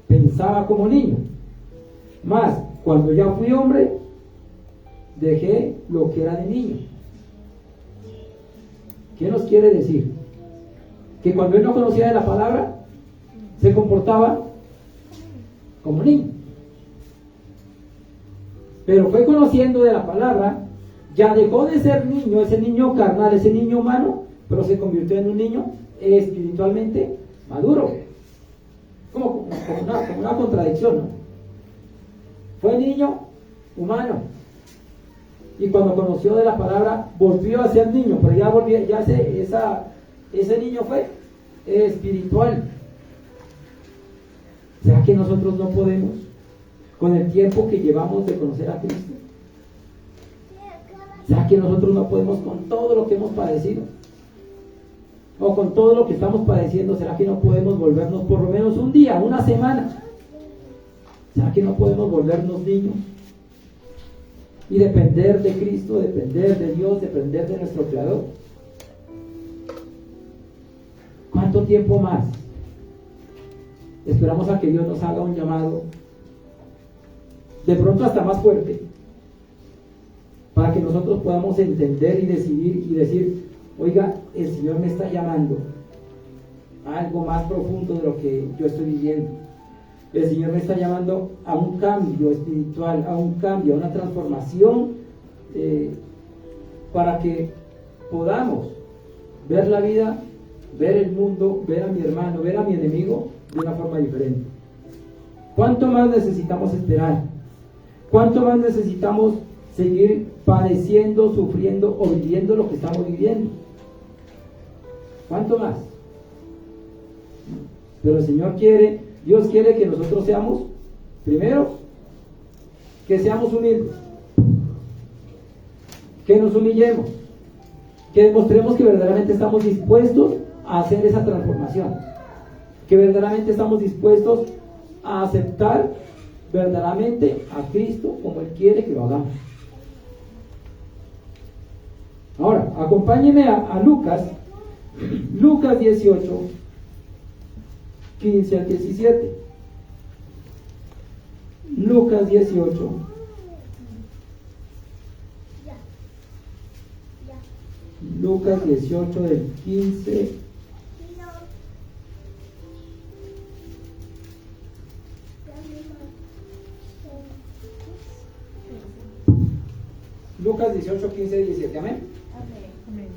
pensaba como niño, mas cuando ya fui hombre, dejé lo que era de niño. ¿Qué nos quiere decir? Que cuando él no conocía de la palabra, se comportaba como niño. Pero fue conociendo de la palabra, ya dejó de ser niño, ese niño carnal, ese niño humano, pero se convirtió en un niño espiritualmente maduro. Como una contradicción, ¿no? Fue niño, humano. Y cuando conoció de la palabra, volvió a ser niño, pero ese niño fue espiritual. ¿Será que nosotros no podemos, con el tiempo que llevamos de conocer a Cristo? ¿Será que nosotros no podemos, con todo lo que hemos padecido, o con todo lo que estamos padeciendo, será que no podemos volvernos por lo menos un día, una semana? ¿Será que no podemos volvernos niños? Y depender de Cristo, depender de Dios, depender de nuestro Creador. ¿Cuánto tiempo más? Esperamos a que Dios nos haga un llamado, de pronto hasta más fuerte, para que nosotros podamos entender y decidir y decir: oiga, el Señor me está llamando a algo más profundo de lo que yo estoy viviendo. El Señor me está llamando a un cambio espiritual, a un cambio, a una transformación, para que podamos ver la vida, ver el mundo, ver a mi hermano, ver a mi enemigo de una forma diferente. ¿Cuánto más necesitamos esperar? ¿Cuánto más necesitamos seguir padeciendo, sufriendo o viviendo lo que estamos viviendo? ¿Cuánto más? Pero el Señor quiere, Dios quiere que nosotros seamos, primero, que seamos humildes, que nos humillemos, que demostremos que verdaderamente estamos dispuestos a hacer esa transformación, que verdaderamente estamos dispuestos a aceptar verdaderamente a Cristo como Él quiere que lo hagamos. Ahora, acompáñenme a Lucas 18, 15 al 17. Lucas 18. Lucas 18 del 15. Lucas 18, 15, 17. Amén. Amén.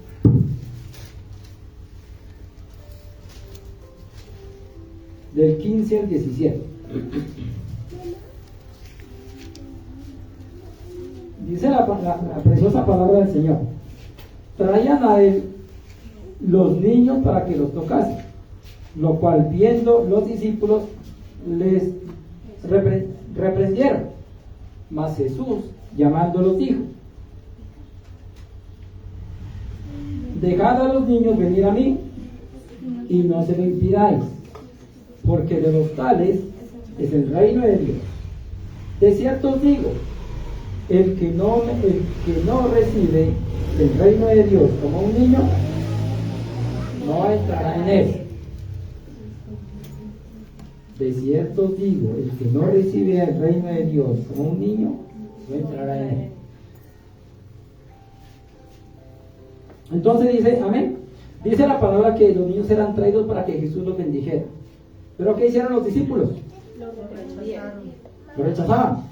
Del 15 al 17. Dice la preciosa palabra del Señor: traían a él los niños para que los tocase, lo cual viendo los discípulos les reprendieron. Mas Jesús, llamándolos, dijo: dejad a los niños venir a mí y no se lo impidáis, porque de los tales es el reino de Dios. De cierto os digo, el que no recibe el reino de Dios como un niño, no entrará en él. De cierto os digo, el que no recibe el reino de Dios como un niño, no entrará en él. Entonces dice, amén, dice la palabra que los niños eran traídos para que Jesús los bendijera. ¿Pero qué hicieron los discípulos? Lo rechazaban.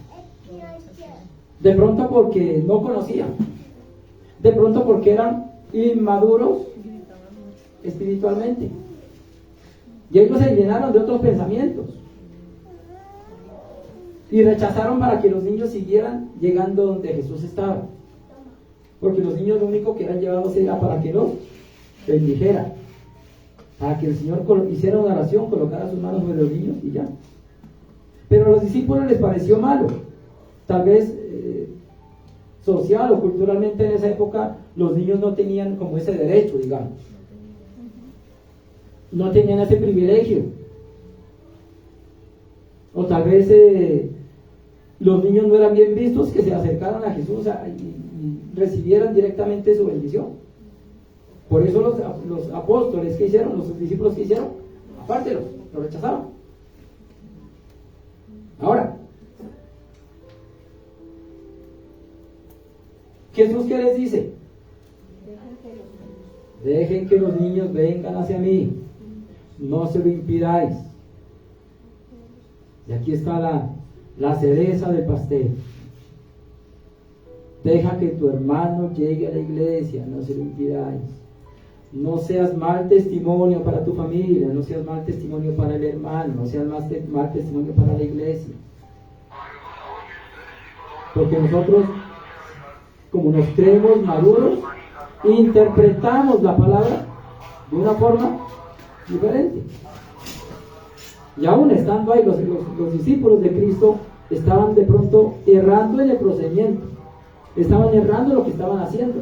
De pronto porque no conocían, de pronto porque eran inmaduros espiritualmente, y ellos se llenaron de otros pensamientos y rechazaron para que los niños siguieran llegando donde Jesús estaba, porque los niños lo único que eran llevados era para que los bendijera, para que el Señor hiciera una oración, colocara sus manos sobre los niños y ya. Pero a los discípulos les pareció malo, tal vez social o culturalmente en esa época los niños no tenían como ese derecho, digamos, no tenían ese privilegio, o tal vez los niños no eran bien vistos que se acercaran a Jesús y recibieran directamente su bendición. Por eso los apóstoles que hicieron, los discípulos que hicieron, aparte lo rechazaban. Ahora, Jesús, ¿qué les dice? Dejen que los niños vengan hacia mí, no se lo impidáis. Y aquí está la cereza del pastel. Deja que tu hermano llegue a la iglesia, no se lo impidáis. No seas mal testimonio para tu familia, no seas mal testimonio para el hermano, no seas mal testimonio para la iglesia. Porque nosotros, como nos creemos maduros, interpretamos la palabra de una forma diferente. Y aún estando ahí, los discípulos de Cristo estaban de pronto errando en el procedimiento, estaban errando lo que estaban haciendo.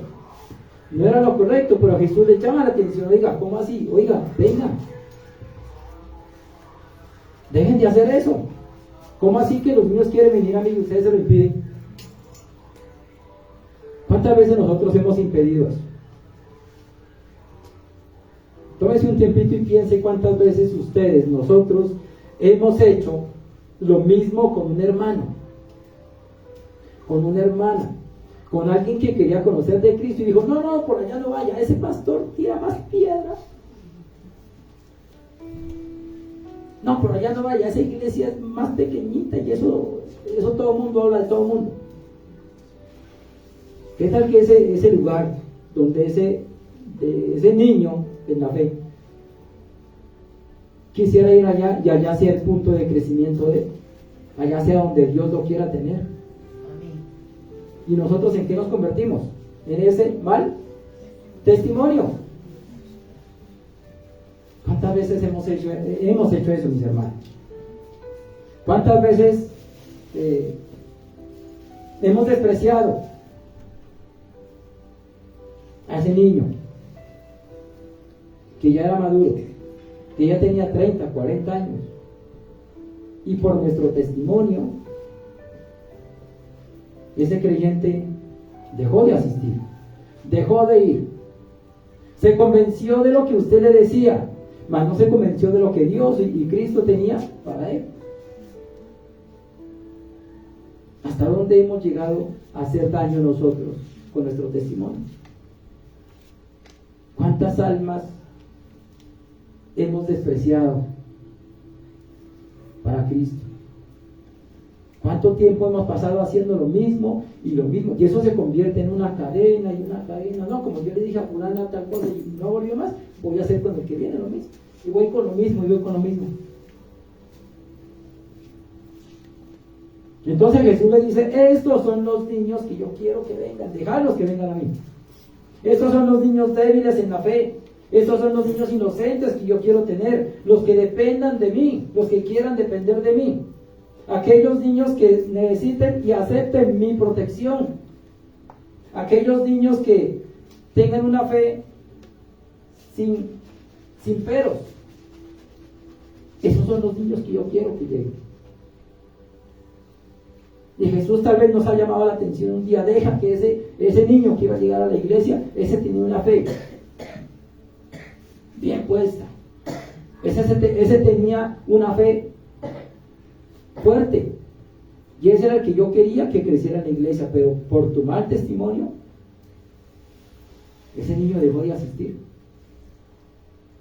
No era lo correcto, pero a Jesús le llama la atención. Oiga, ¿cómo así? Oiga, vengan, dejen de hacer eso. ¿Cómo así que los niños quieren venir a mí y ustedes se lo impiden? ¿Cuántas veces nosotros hemos impedido eso? Tómese un tiempito y piense cuántas veces ustedes, nosotros, hemos hecho lo mismo con un hermano, con una hermana, con alguien que quería conocer de Cristo y dijo, no, por allá no vaya, ese pastor tira más piedras. No, por allá no vaya, esa iglesia es más pequeñita y eso todo el mundo habla de todo el mundo. ¿Qué tal que ese lugar donde ese niño en la fe quisiera ir allá y allá sea el punto de crecimiento de él, allá sea donde Dios lo quiera tener? Amén. ¿Y nosotros en qué nos convertimos? En ese mal testimonio. ¿Cuántas veces hemos hecho eso, mis hermanos? ¿Cuántas veces hemos despreciado a ese niño que ya era maduro, que ya tenía 30, 40 años, y por nuestro testimonio ese creyente dejó de asistir, dejó de ir, se convenció de lo que usted le decía, mas no se convenció de lo que Dios y Cristo tenía para él? ¿Hasta dónde hemos llegado a hacer daño nosotros con nuestro testimonio? ¿Cuántas almas hemos despreciado para Cristo? ¿Cuánto tiempo hemos pasado haciendo lo mismo y lo mismo? Y eso se convierte en una cadena y una cadena. No, como yo le dije a fulana tal cosa y no volvió más, voy a hacer con el que viene lo mismo. Y voy con lo mismo, y voy con lo mismo. Entonces Jesús le dice, estos son los niños que yo quiero que vengan, dejadlos que vengan a mí. Estos son los niños débiles en la fe. Estos son los niños inocentes que yo quiero tener, los que dependan de mí, los que quieran depender de mí. Aquellos niños que necesiten y acepten mi protección. Aquellos niños que tengan una fe sin peros. Esos son los niños que yo quiero que lleguen. Y Jesús tal vez nos ha llamado la atención un día, deja que ese niño que iba a llegar a la iglesia, ese tenía una fe bien puesta. Ese tenía una fe fuerte. Y ese era el que yo quería que creciera en la iglesia, pero por tu mal testimonio, ese niño dejó de asistir.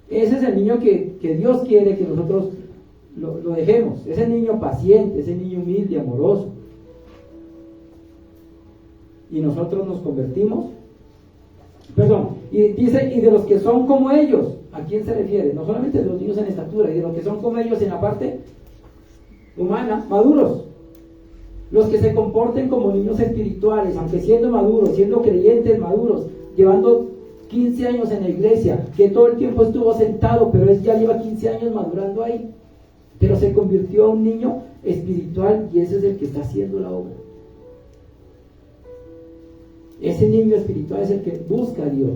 Ese es el niño que Dios quiere que nosotros lo dejemos. Ese niño paciente, ese niño humilde, amoroso. Y nosotros nos convertimos. Y dice, y de los que son como ellos, ¿a quién se refiere? No solamente de los niños en estatura, y de los que son como ellos en la parte humana, maduros. Los que se comporten como niños espirituales, aunque siendo maduros, siendo creyentes maduros, llevando 15 años en la iglesia, que todo el tiempo estuvo sentado, pero él ya lleva 15 años madurando ahí, pero se convirtió a un niño espiritual, y ese es el que está haciendo la obra. Ese niño espiritual es el que busca a Dios.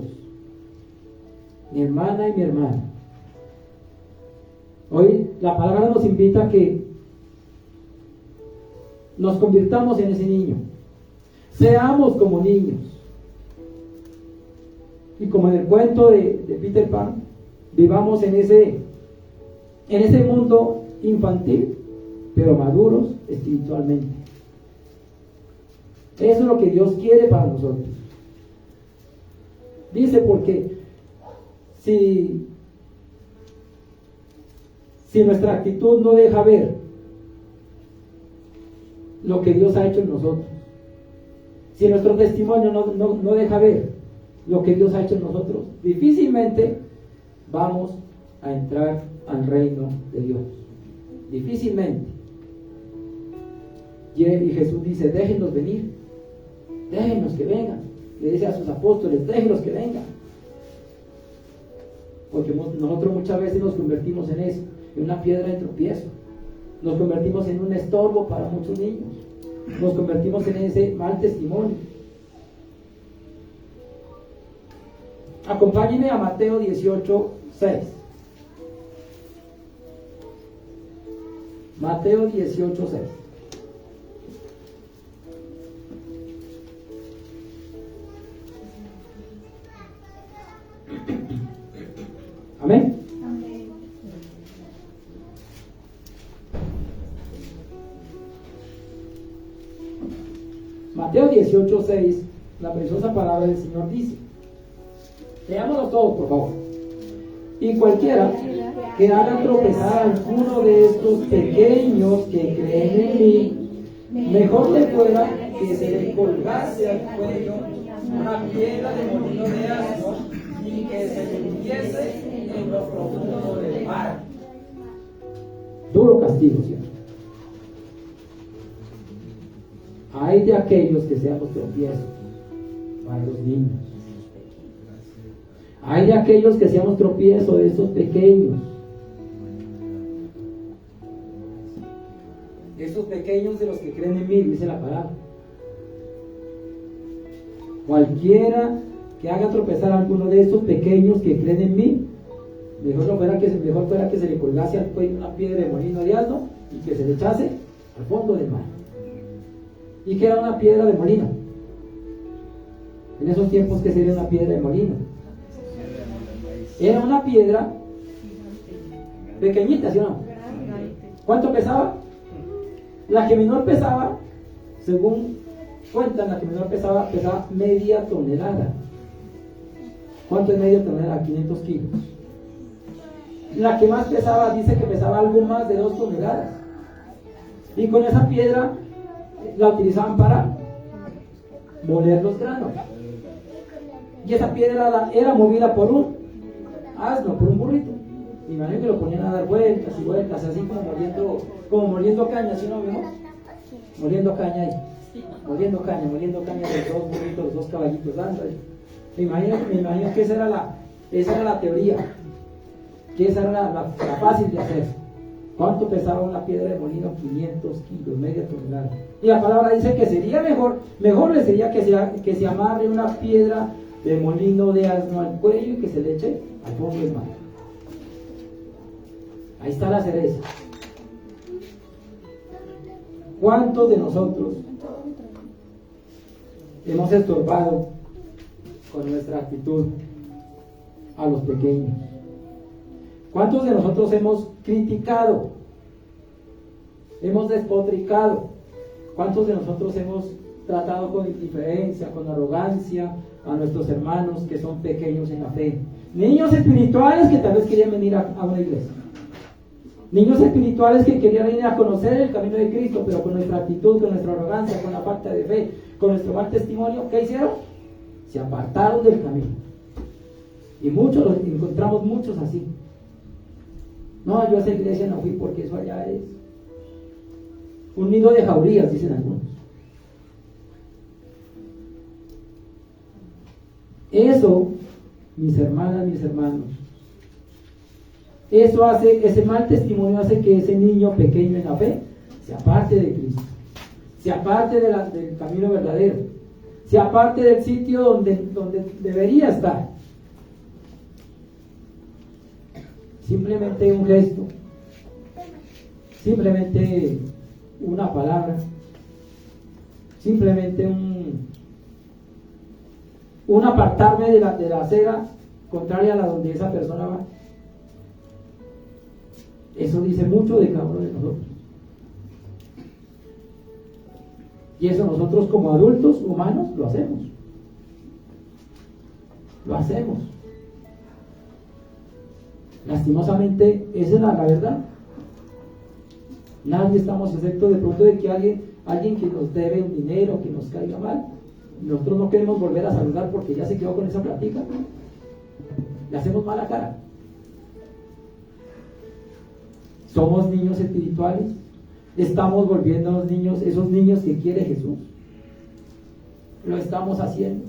Mi hermana y mi hermano, hoy la palabra nos invita a que nos convirtamos en ese niño, seamos como niños, y como en el cuento de Peter Pan, vivamos en ese mundo infantil, pero maduros espiritualmente. Eso es lo que Dios quiere para nosotros. Dice, porque si nuestra actitud no deja ver lo que Dios ha hecho en nosotros, si nuestro testimonio no deja ver lo que Dios ha hecho en nosotros, difícilmente vamos a entrar al reino de Dios. Difícilmente. Y Jesús dice, déjenlos venir, déjenlos que vengan. Le dice a sus apóstoles, déjenlos que vengan. Porque nosotros muchas veces nos convertimos en eso, en una piedra de tropiezo. Nos convertimos en un estorbo para muchos niños. Nos convertimos en ese mal testimonio. Acompáñenme a Mateo 18:6. Mateo 18:6. Amén. Amén. Mateo 18:6, la preciosa palabra del Señor dice, leámoslo todos por favor. Y cualquiera que haga tropezar a alguno de estos pequeños que creen en mí, mejor le fuera que se le colgase al cuello una piedra de molino de asno y que se le hundiese en lo profundo del mar. Duro castigo, ¿cierto? Hay de aquellos que seamos tropiezos para los niños. Hay de aquellos que seamos tropiezos de estos pequeños. Esos pequeños de los que creen en mí, dice la palabra. Cualquiera que haga tropezar a alguno de estos pequeños que creen en mí, mejor fuera que se le colgase al cuello una piedra de molino de asno y que se le echase al fondo del mar. ¿Y qué era una piedra de molino? En esos tiempos, ¿qué sería una piedra de molino? Era una piedra pequeñita, ¿sí o no? ¿Cuánto pesaba? La que menor pesaba, según cuentan, la que menor pesaba media tonelada. ¿Cuánto es media tonelada? 500 kilos. La que más pesaba, dice que pesaba algo más de 2 toneladas. Y con esa piedra la utilizaban para moler los granos. Y esa piedra era movida por un asno, por un burrito. Me imagino que lo ponían a dar vueltas y vueltas, así como moliendo caña, ¿sí no vemos? Moliendo caña ahí. Moliendo caña de los dos burritos, los dos caballitos dando ahí. Me imagino que esa era la teoría, que esa era la fácil de hacer. ¿Cuánto pesaba una piedra de molino? 500 kilos, media tonelada. Y la palabra dice que sería mejor le sería que se amarre una piedra de molino de asno al cuello y que se le eche al fondo del mar. Ahí está la cereza. ¿Cuántos de nosotros hemos estorbado con nuestra actitud a los pequeños? ¿Cuántos de nosotros hemos criticado? Hemos despotricado. ¿Cuántos de nosotros hemos tratado con indiferencia, con arrogancia a nuestros hermanos que son pequeños en la fe? Niños espirituales que tal vez querían venir a una iglesia. Niños espirituales que querían venir a conocer el camino de Cristo, pero con nuestra actitud, con nuestra arrogancia, con la falta de fe, con nuestro mal testimonio, ¿qué hicieron? Se apartaron del camino. Y encontramos muchos así. No, yo a esa iglesia no fui porque eso allá es un nido de jaurías, dicen algunos. Eso, mis hermanas, mis hermanos, ese mal testimonio hace que ese niño pequeño en la fe se aparte de Cristo, se aparte del camino verdadero, se aparte del sitio donde debería estar. Simplemente un gesto, simplemente una palabra, simplemente un apartarme de la acera contraria a la donde esa persona va. Eso dice mucho de cada uno de nosotros. Y eso nosotros como adultos humanos lo hacemos. Lo hacemos. Lastimosamente, esa es la verdad. Nadie estamos excepto de pronto de que alguien que nos debe un dinero, que nos caiga mal, nosotros no queremos volver a saludar porque ya se quedó con esa plática. Le hacemos mala cara. Somos niños espirituales, estamos volviendo niños, esos niños que quiere Jesús. Lo estamos haciendo,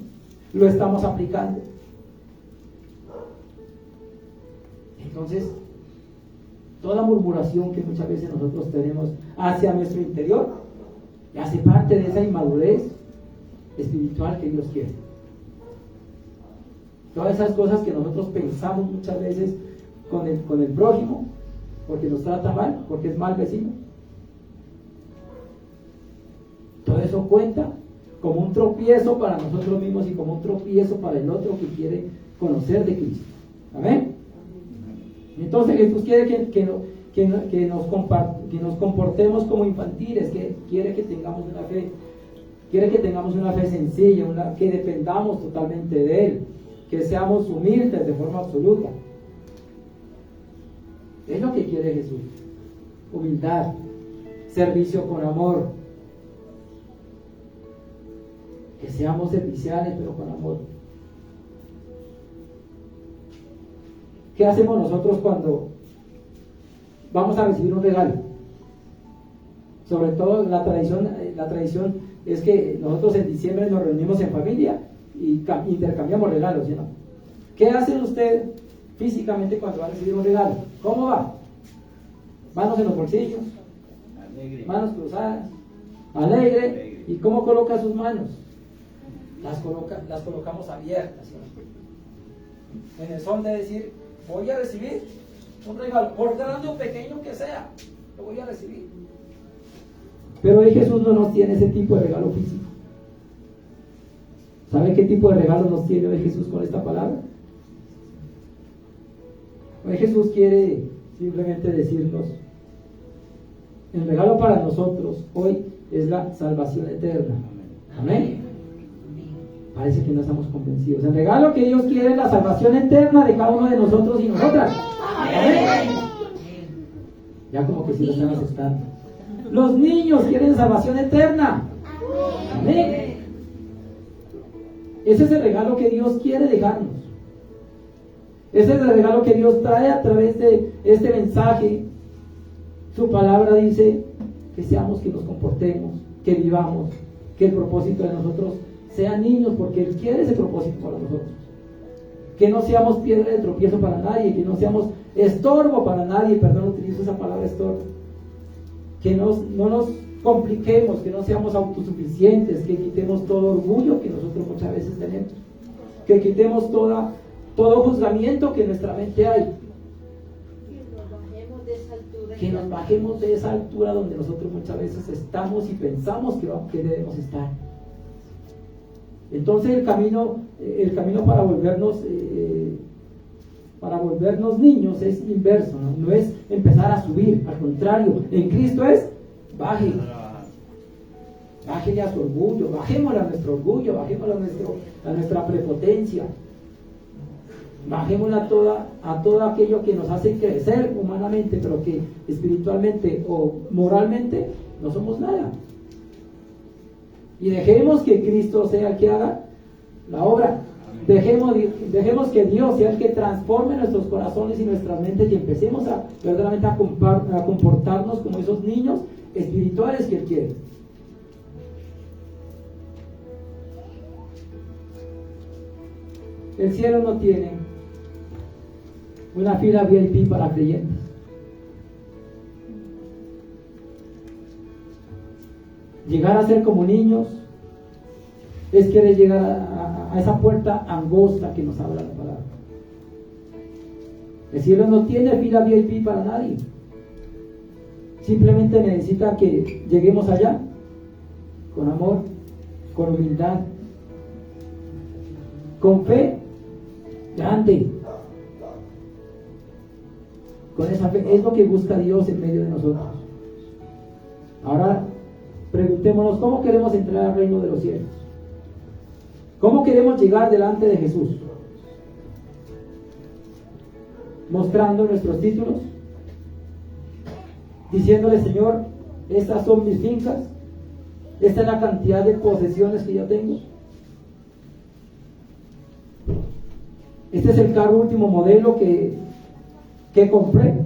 lo estamos aplicando. Entonces, toda murmuración que muchas veces nosotros tenemos hacia nuestro interior hace parte de esa inmadurez espiritual que Dios quiere. Todas esas cosas que nosotros pensamos muchas veces con el prójimo, porque nos trata mal, porque es mal vecino. Todo eso cuenta como un tropiezo para nosotros mismos y como un tropiezo para el otro que quiere conocer de Cristo. ¿Amén? Entonces Jesús quiere que nos comportemos como infantiles, que quiere que tengamos una fe, quiere que tengamos una fe sencilla, que dependamos totalmente de Él, que seamos humildes de forma absoluta. Es lo que quiere Jesús. Humildad, servicio con amor, que seamos serviciales pero con amor. ¿Qué hacemos nosotros cuando vamos a recibir un regalo? Sobre todo la tradición es que nosotros en diciembre nos reunimos en familia y intercambiamos regalos, ¿sí, no? ¿Qué hace usted físicamente cuando va a recibir un regalo? ¿Cómo va? Manos en los bolsillos, alegre. Manos cruzadas, alegre. ¿Y cómo coloca sus manos? Las colocamos abiertas, ¿sí? En el son de decir, voy a recibir un regalo, por grande o pequeño que sea, lo voy a recibir. Pero hoy Jesús no nos tiene ese tipo de regalo físico. ¿Sabe qué tipo de regalo nos tiene hoy Jesús con esta palabra? Hoy Jesús quiere simplemente decirnos, el regalo para nosotros hoy es la salvación eterna. Amén. Parece que no estamos convencidos. El regalo que Dios quiere es la salvación eterna de cada uno de nosotros y nosotras. Amén. Ya como que sí lo están aceptando. Los niños quieren salvación eterna. Amén. Ese es el regalo que Dios quiere dejarnos. Ese es el regalo que Dios trae a través de este mensaje. Su palabra dice que seamos, que nos comportemos, que vivamos, que el propósito de nosotros sean niños, porque Él quiere ese propósito para nosotros. Que no seamos piedra de tropiezo para nadie, que no seamos estorbo para nadie, perdón, utilizo esa palabra estorbo. Que no nos compliquemos, que no seamos autosuficientes, que quitemos todo orgullo que nosotros muchas veces tenemos, que quitemos todo juzgamiento que en nuestra mente hay, que nos bajemos de esa altura donde nosotros muchas veces estamos y pensamos que debemos estar. Entonces el camino para volvernos niños es inverso, no es empezar a subir, al contrario, en Cristo es bájele a su orgullo, bajémosle a nuestro orgullo, bajémosle a nuestra prepotencia, bajémosle a todo aquello que nos hace crecer humanamente, pero que espiritualmente o moralmente no somos nada. Y dejemos que Cristo sea el que haga la obra. Dejemos que Dios sea el que transforme nuestros corazones y nuestras mentes y empecemos verdaderamente a comportarnos como esos niños espirituales que Él quiere. El cielo no tiene una fila VIP para creyentes. Llegar a ser como niños es querer llegar a esa puerta angosta que nos habla la palabra. El cielo no tiene fila VIP para nadie. Simplemente necesita que lleguemos allá con amor, con humildad, con fe grande. Con esa fe es lo que busca Dios en medio de nosotros. Ahora preguntémonos, ¿cómo queremos entrar al reino de los cielos? ¿Cómo queremos llegar delante de Jesús? Mostrando nuestros títulos, diciéndole, Señor, estas son mis fincas, esta es la cantidad de posesiones que yo tengo, este es el carro último modelo que compré.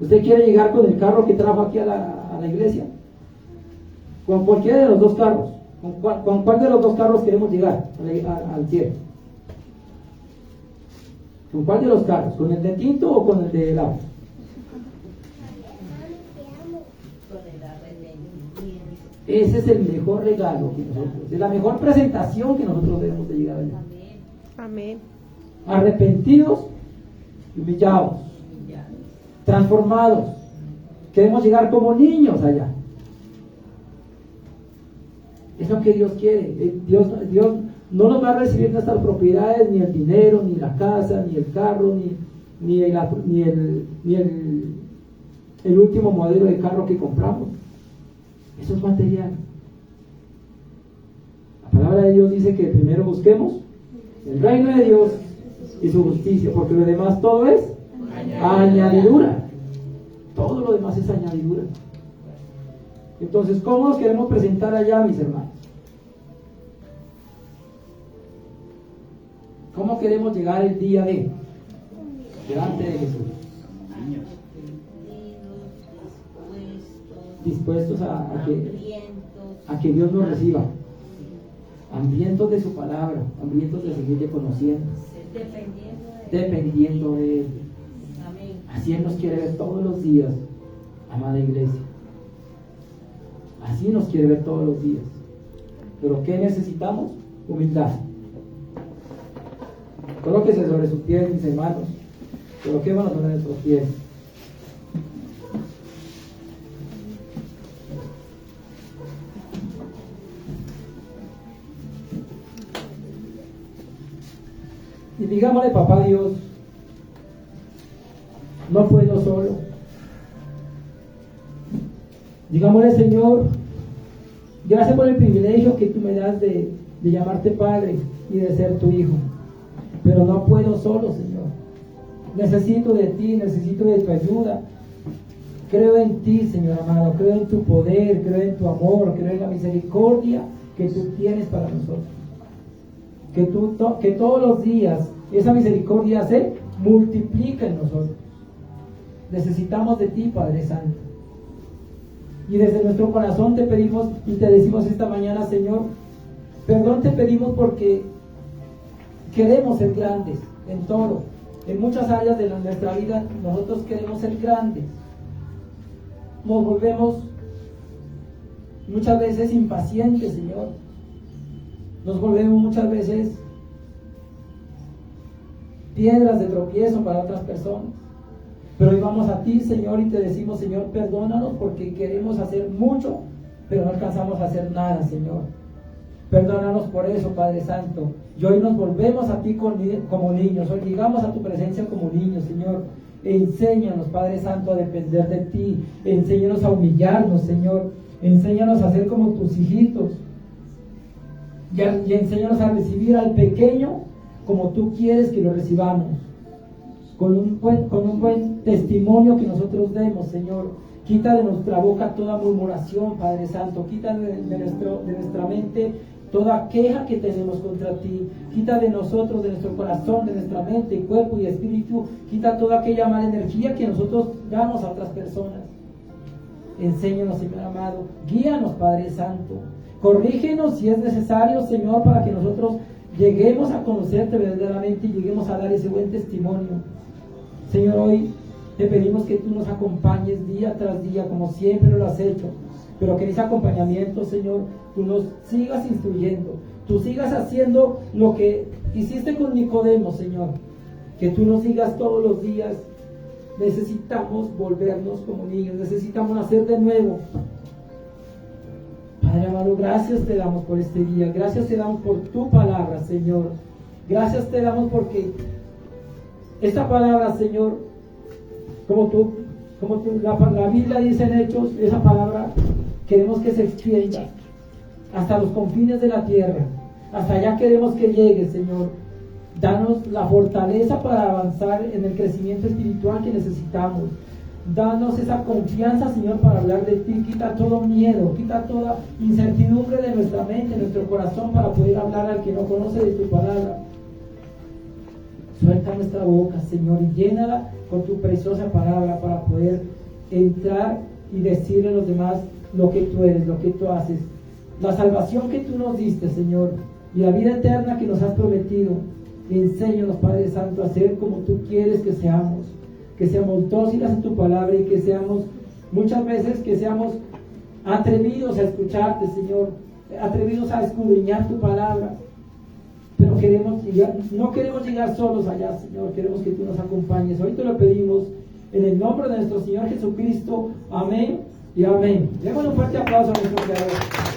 ¿Usted quiere llegar con el carro que trajo aquí a la iglesia? Con cualquiera de los dos carros. ¿Con cuál de los dos carros queremos llegar al cielo? ¿Con cuál de los carros? ¿Con el de tinto o con el de helado? Ese es el mejor regalo que nosotros, es la mejor presentación que nosotros debemos de llegar allá. Amén. Arrepentidos y humillados, transformados. Queremos llegar como niños allá. Es lo que Dios quiere. Dios no nos va a recibir nuestras propiedades, ni el dinero, ni la casa, ni el carro, ni el último modelo de carro que compramos. Eso es material. La palabra de Dios dice que primero busquemos el reino de Dios y su justicia, porque lo demás todo es añadidura. Todo lo demás es añadidura. Entonces, ¿cómo nos queremos presentar allá, mis hermanos? ¿Cómo queremos llegar el día delante de Jesús? Dispuestos a que Dios nos reciba, hambrientos de su palabra, hambrientos de seguirle conociendo, dependiendo de Él. Así Él nos quiere ver todos los días, amada iglesia. Así nos quiere ver todos los días. Pero ¿qué necesitamos? Humildad. Colóquese sobre sus pies, mis hermanos. Coloquémonos sobre nuestros pies. Y digámosle, papá Dios, no puedo solo. Digámosle, Señor, gracias por el privilegio que tú me das de llamarte Padre y de ser tu Hijo. Pero no puedo solo, Señor. Necesito de ti, necesito de tu ayuda. Creo en ti, Señor amado, creo en tu poder, creo en tu amor, creo en la misericordia que tú tienes para nosotros. Que todos los días esa misericordia se multiplica en nosotros. Necesitamos de ti, Padre Santo. Y desde nuestro corazón te pedimos y te decimos esta mañana, Señor, perdón te pedimos porque queremos ser grandes en todo. En muchas áreas de nuestra vida nosotros queremos ser grandes. Nos volvemos muchas veces impacientes, Señor. Nos volvemos muchas veces piedras de tropiezo para otras personas. Pero hoy vamos a ti, Señor, y te decimos, Señor, perdónanos porque queremos hacer mucho, pero no alcanzamos a hacer nada, Señor. Perdónanos por eso, Padre Santo. Y hoy nos volvemos a ti como niños. Hoy llegamos a tu presencia como niños, Señor. Enséñanos, Padre Santo, a depender de ti. Enséñanos a humillarnos, Señor. Enséñanos a ser como tus hijitos. Y enséñanos a recibir al pequeño como tú quieres que lo recibamos. Con un buen testimonio que nosotros demos, Señor. Quita de nuestra boca toda murmuración, Padre Santo. Quita de nuestra mente toda queja que tenemos contra ti. Quita de nosotros, de nuestro corazón, de nuestra mente, cuerpo y espíritu. Quita toda aquella mala energía que nosotros damos a otras personas. Enséñanos, Señor amado. Guíanos, Padre Santo. Corrígenos si es necesario, Señor, para que nosotros lleguemos a conocerte verdaderamente y lleguemos a dar ese buen testimonio. Señor, hoy te pedimos que tú nos acompañes día tras día, como siempre lo has hecho, pero que en ese acompañamiento, Señor, tú nos sigas instruyendo, tú sigas haciendo lo que hiciste con Nicodemo, Señor, que tú nos digas todos los días. Necesitamos volvernos como niños, necesitamos nacer de nuevo. Padre amado, gracias te damos por este día, gracias te damos por tu palabra, Señor. Gracias te damos porque esta palabra, Señor, como la Biblia dice en Hechos, esa palabra queremos que se extienda hasta los confines de la tierra. Hasta allá queremos que llegue, Señor. Danos la fortaleza para avanzar en el crecimiento espiritual que necesitamos. Danos esa confianza, Señor, para hablar de ti. Quita todo miedo, quita toda incertidumbre de nuestra mente, de nuestro corazón, para poder hablar al que no conoce de tu palabra. Suelta nuestra boca, Señor, y llénala con tu preciosa palabra para poder entrar y decirle a los demás lo que tú eres, lo que tú haces, la salvación que tú nos diste, Señor, y la vida eterna que nos has prometido. Enséñanos, Padre Santo, a ser como tú quieres que seamos dóciles en tu palabra y que seamos, muchas veces, que seamos atrevidos a escucharte, Señor, atrevidos a escudriñar tu palabra. Pero no queremos llegar solos allá, Señor, queremos que tú nos acompañes. Hoy te lo pedimos en el nombre de nuestro Señor Jesucristo. Amén y amén. Démosle un fuerte aplauso a nuestro Creador.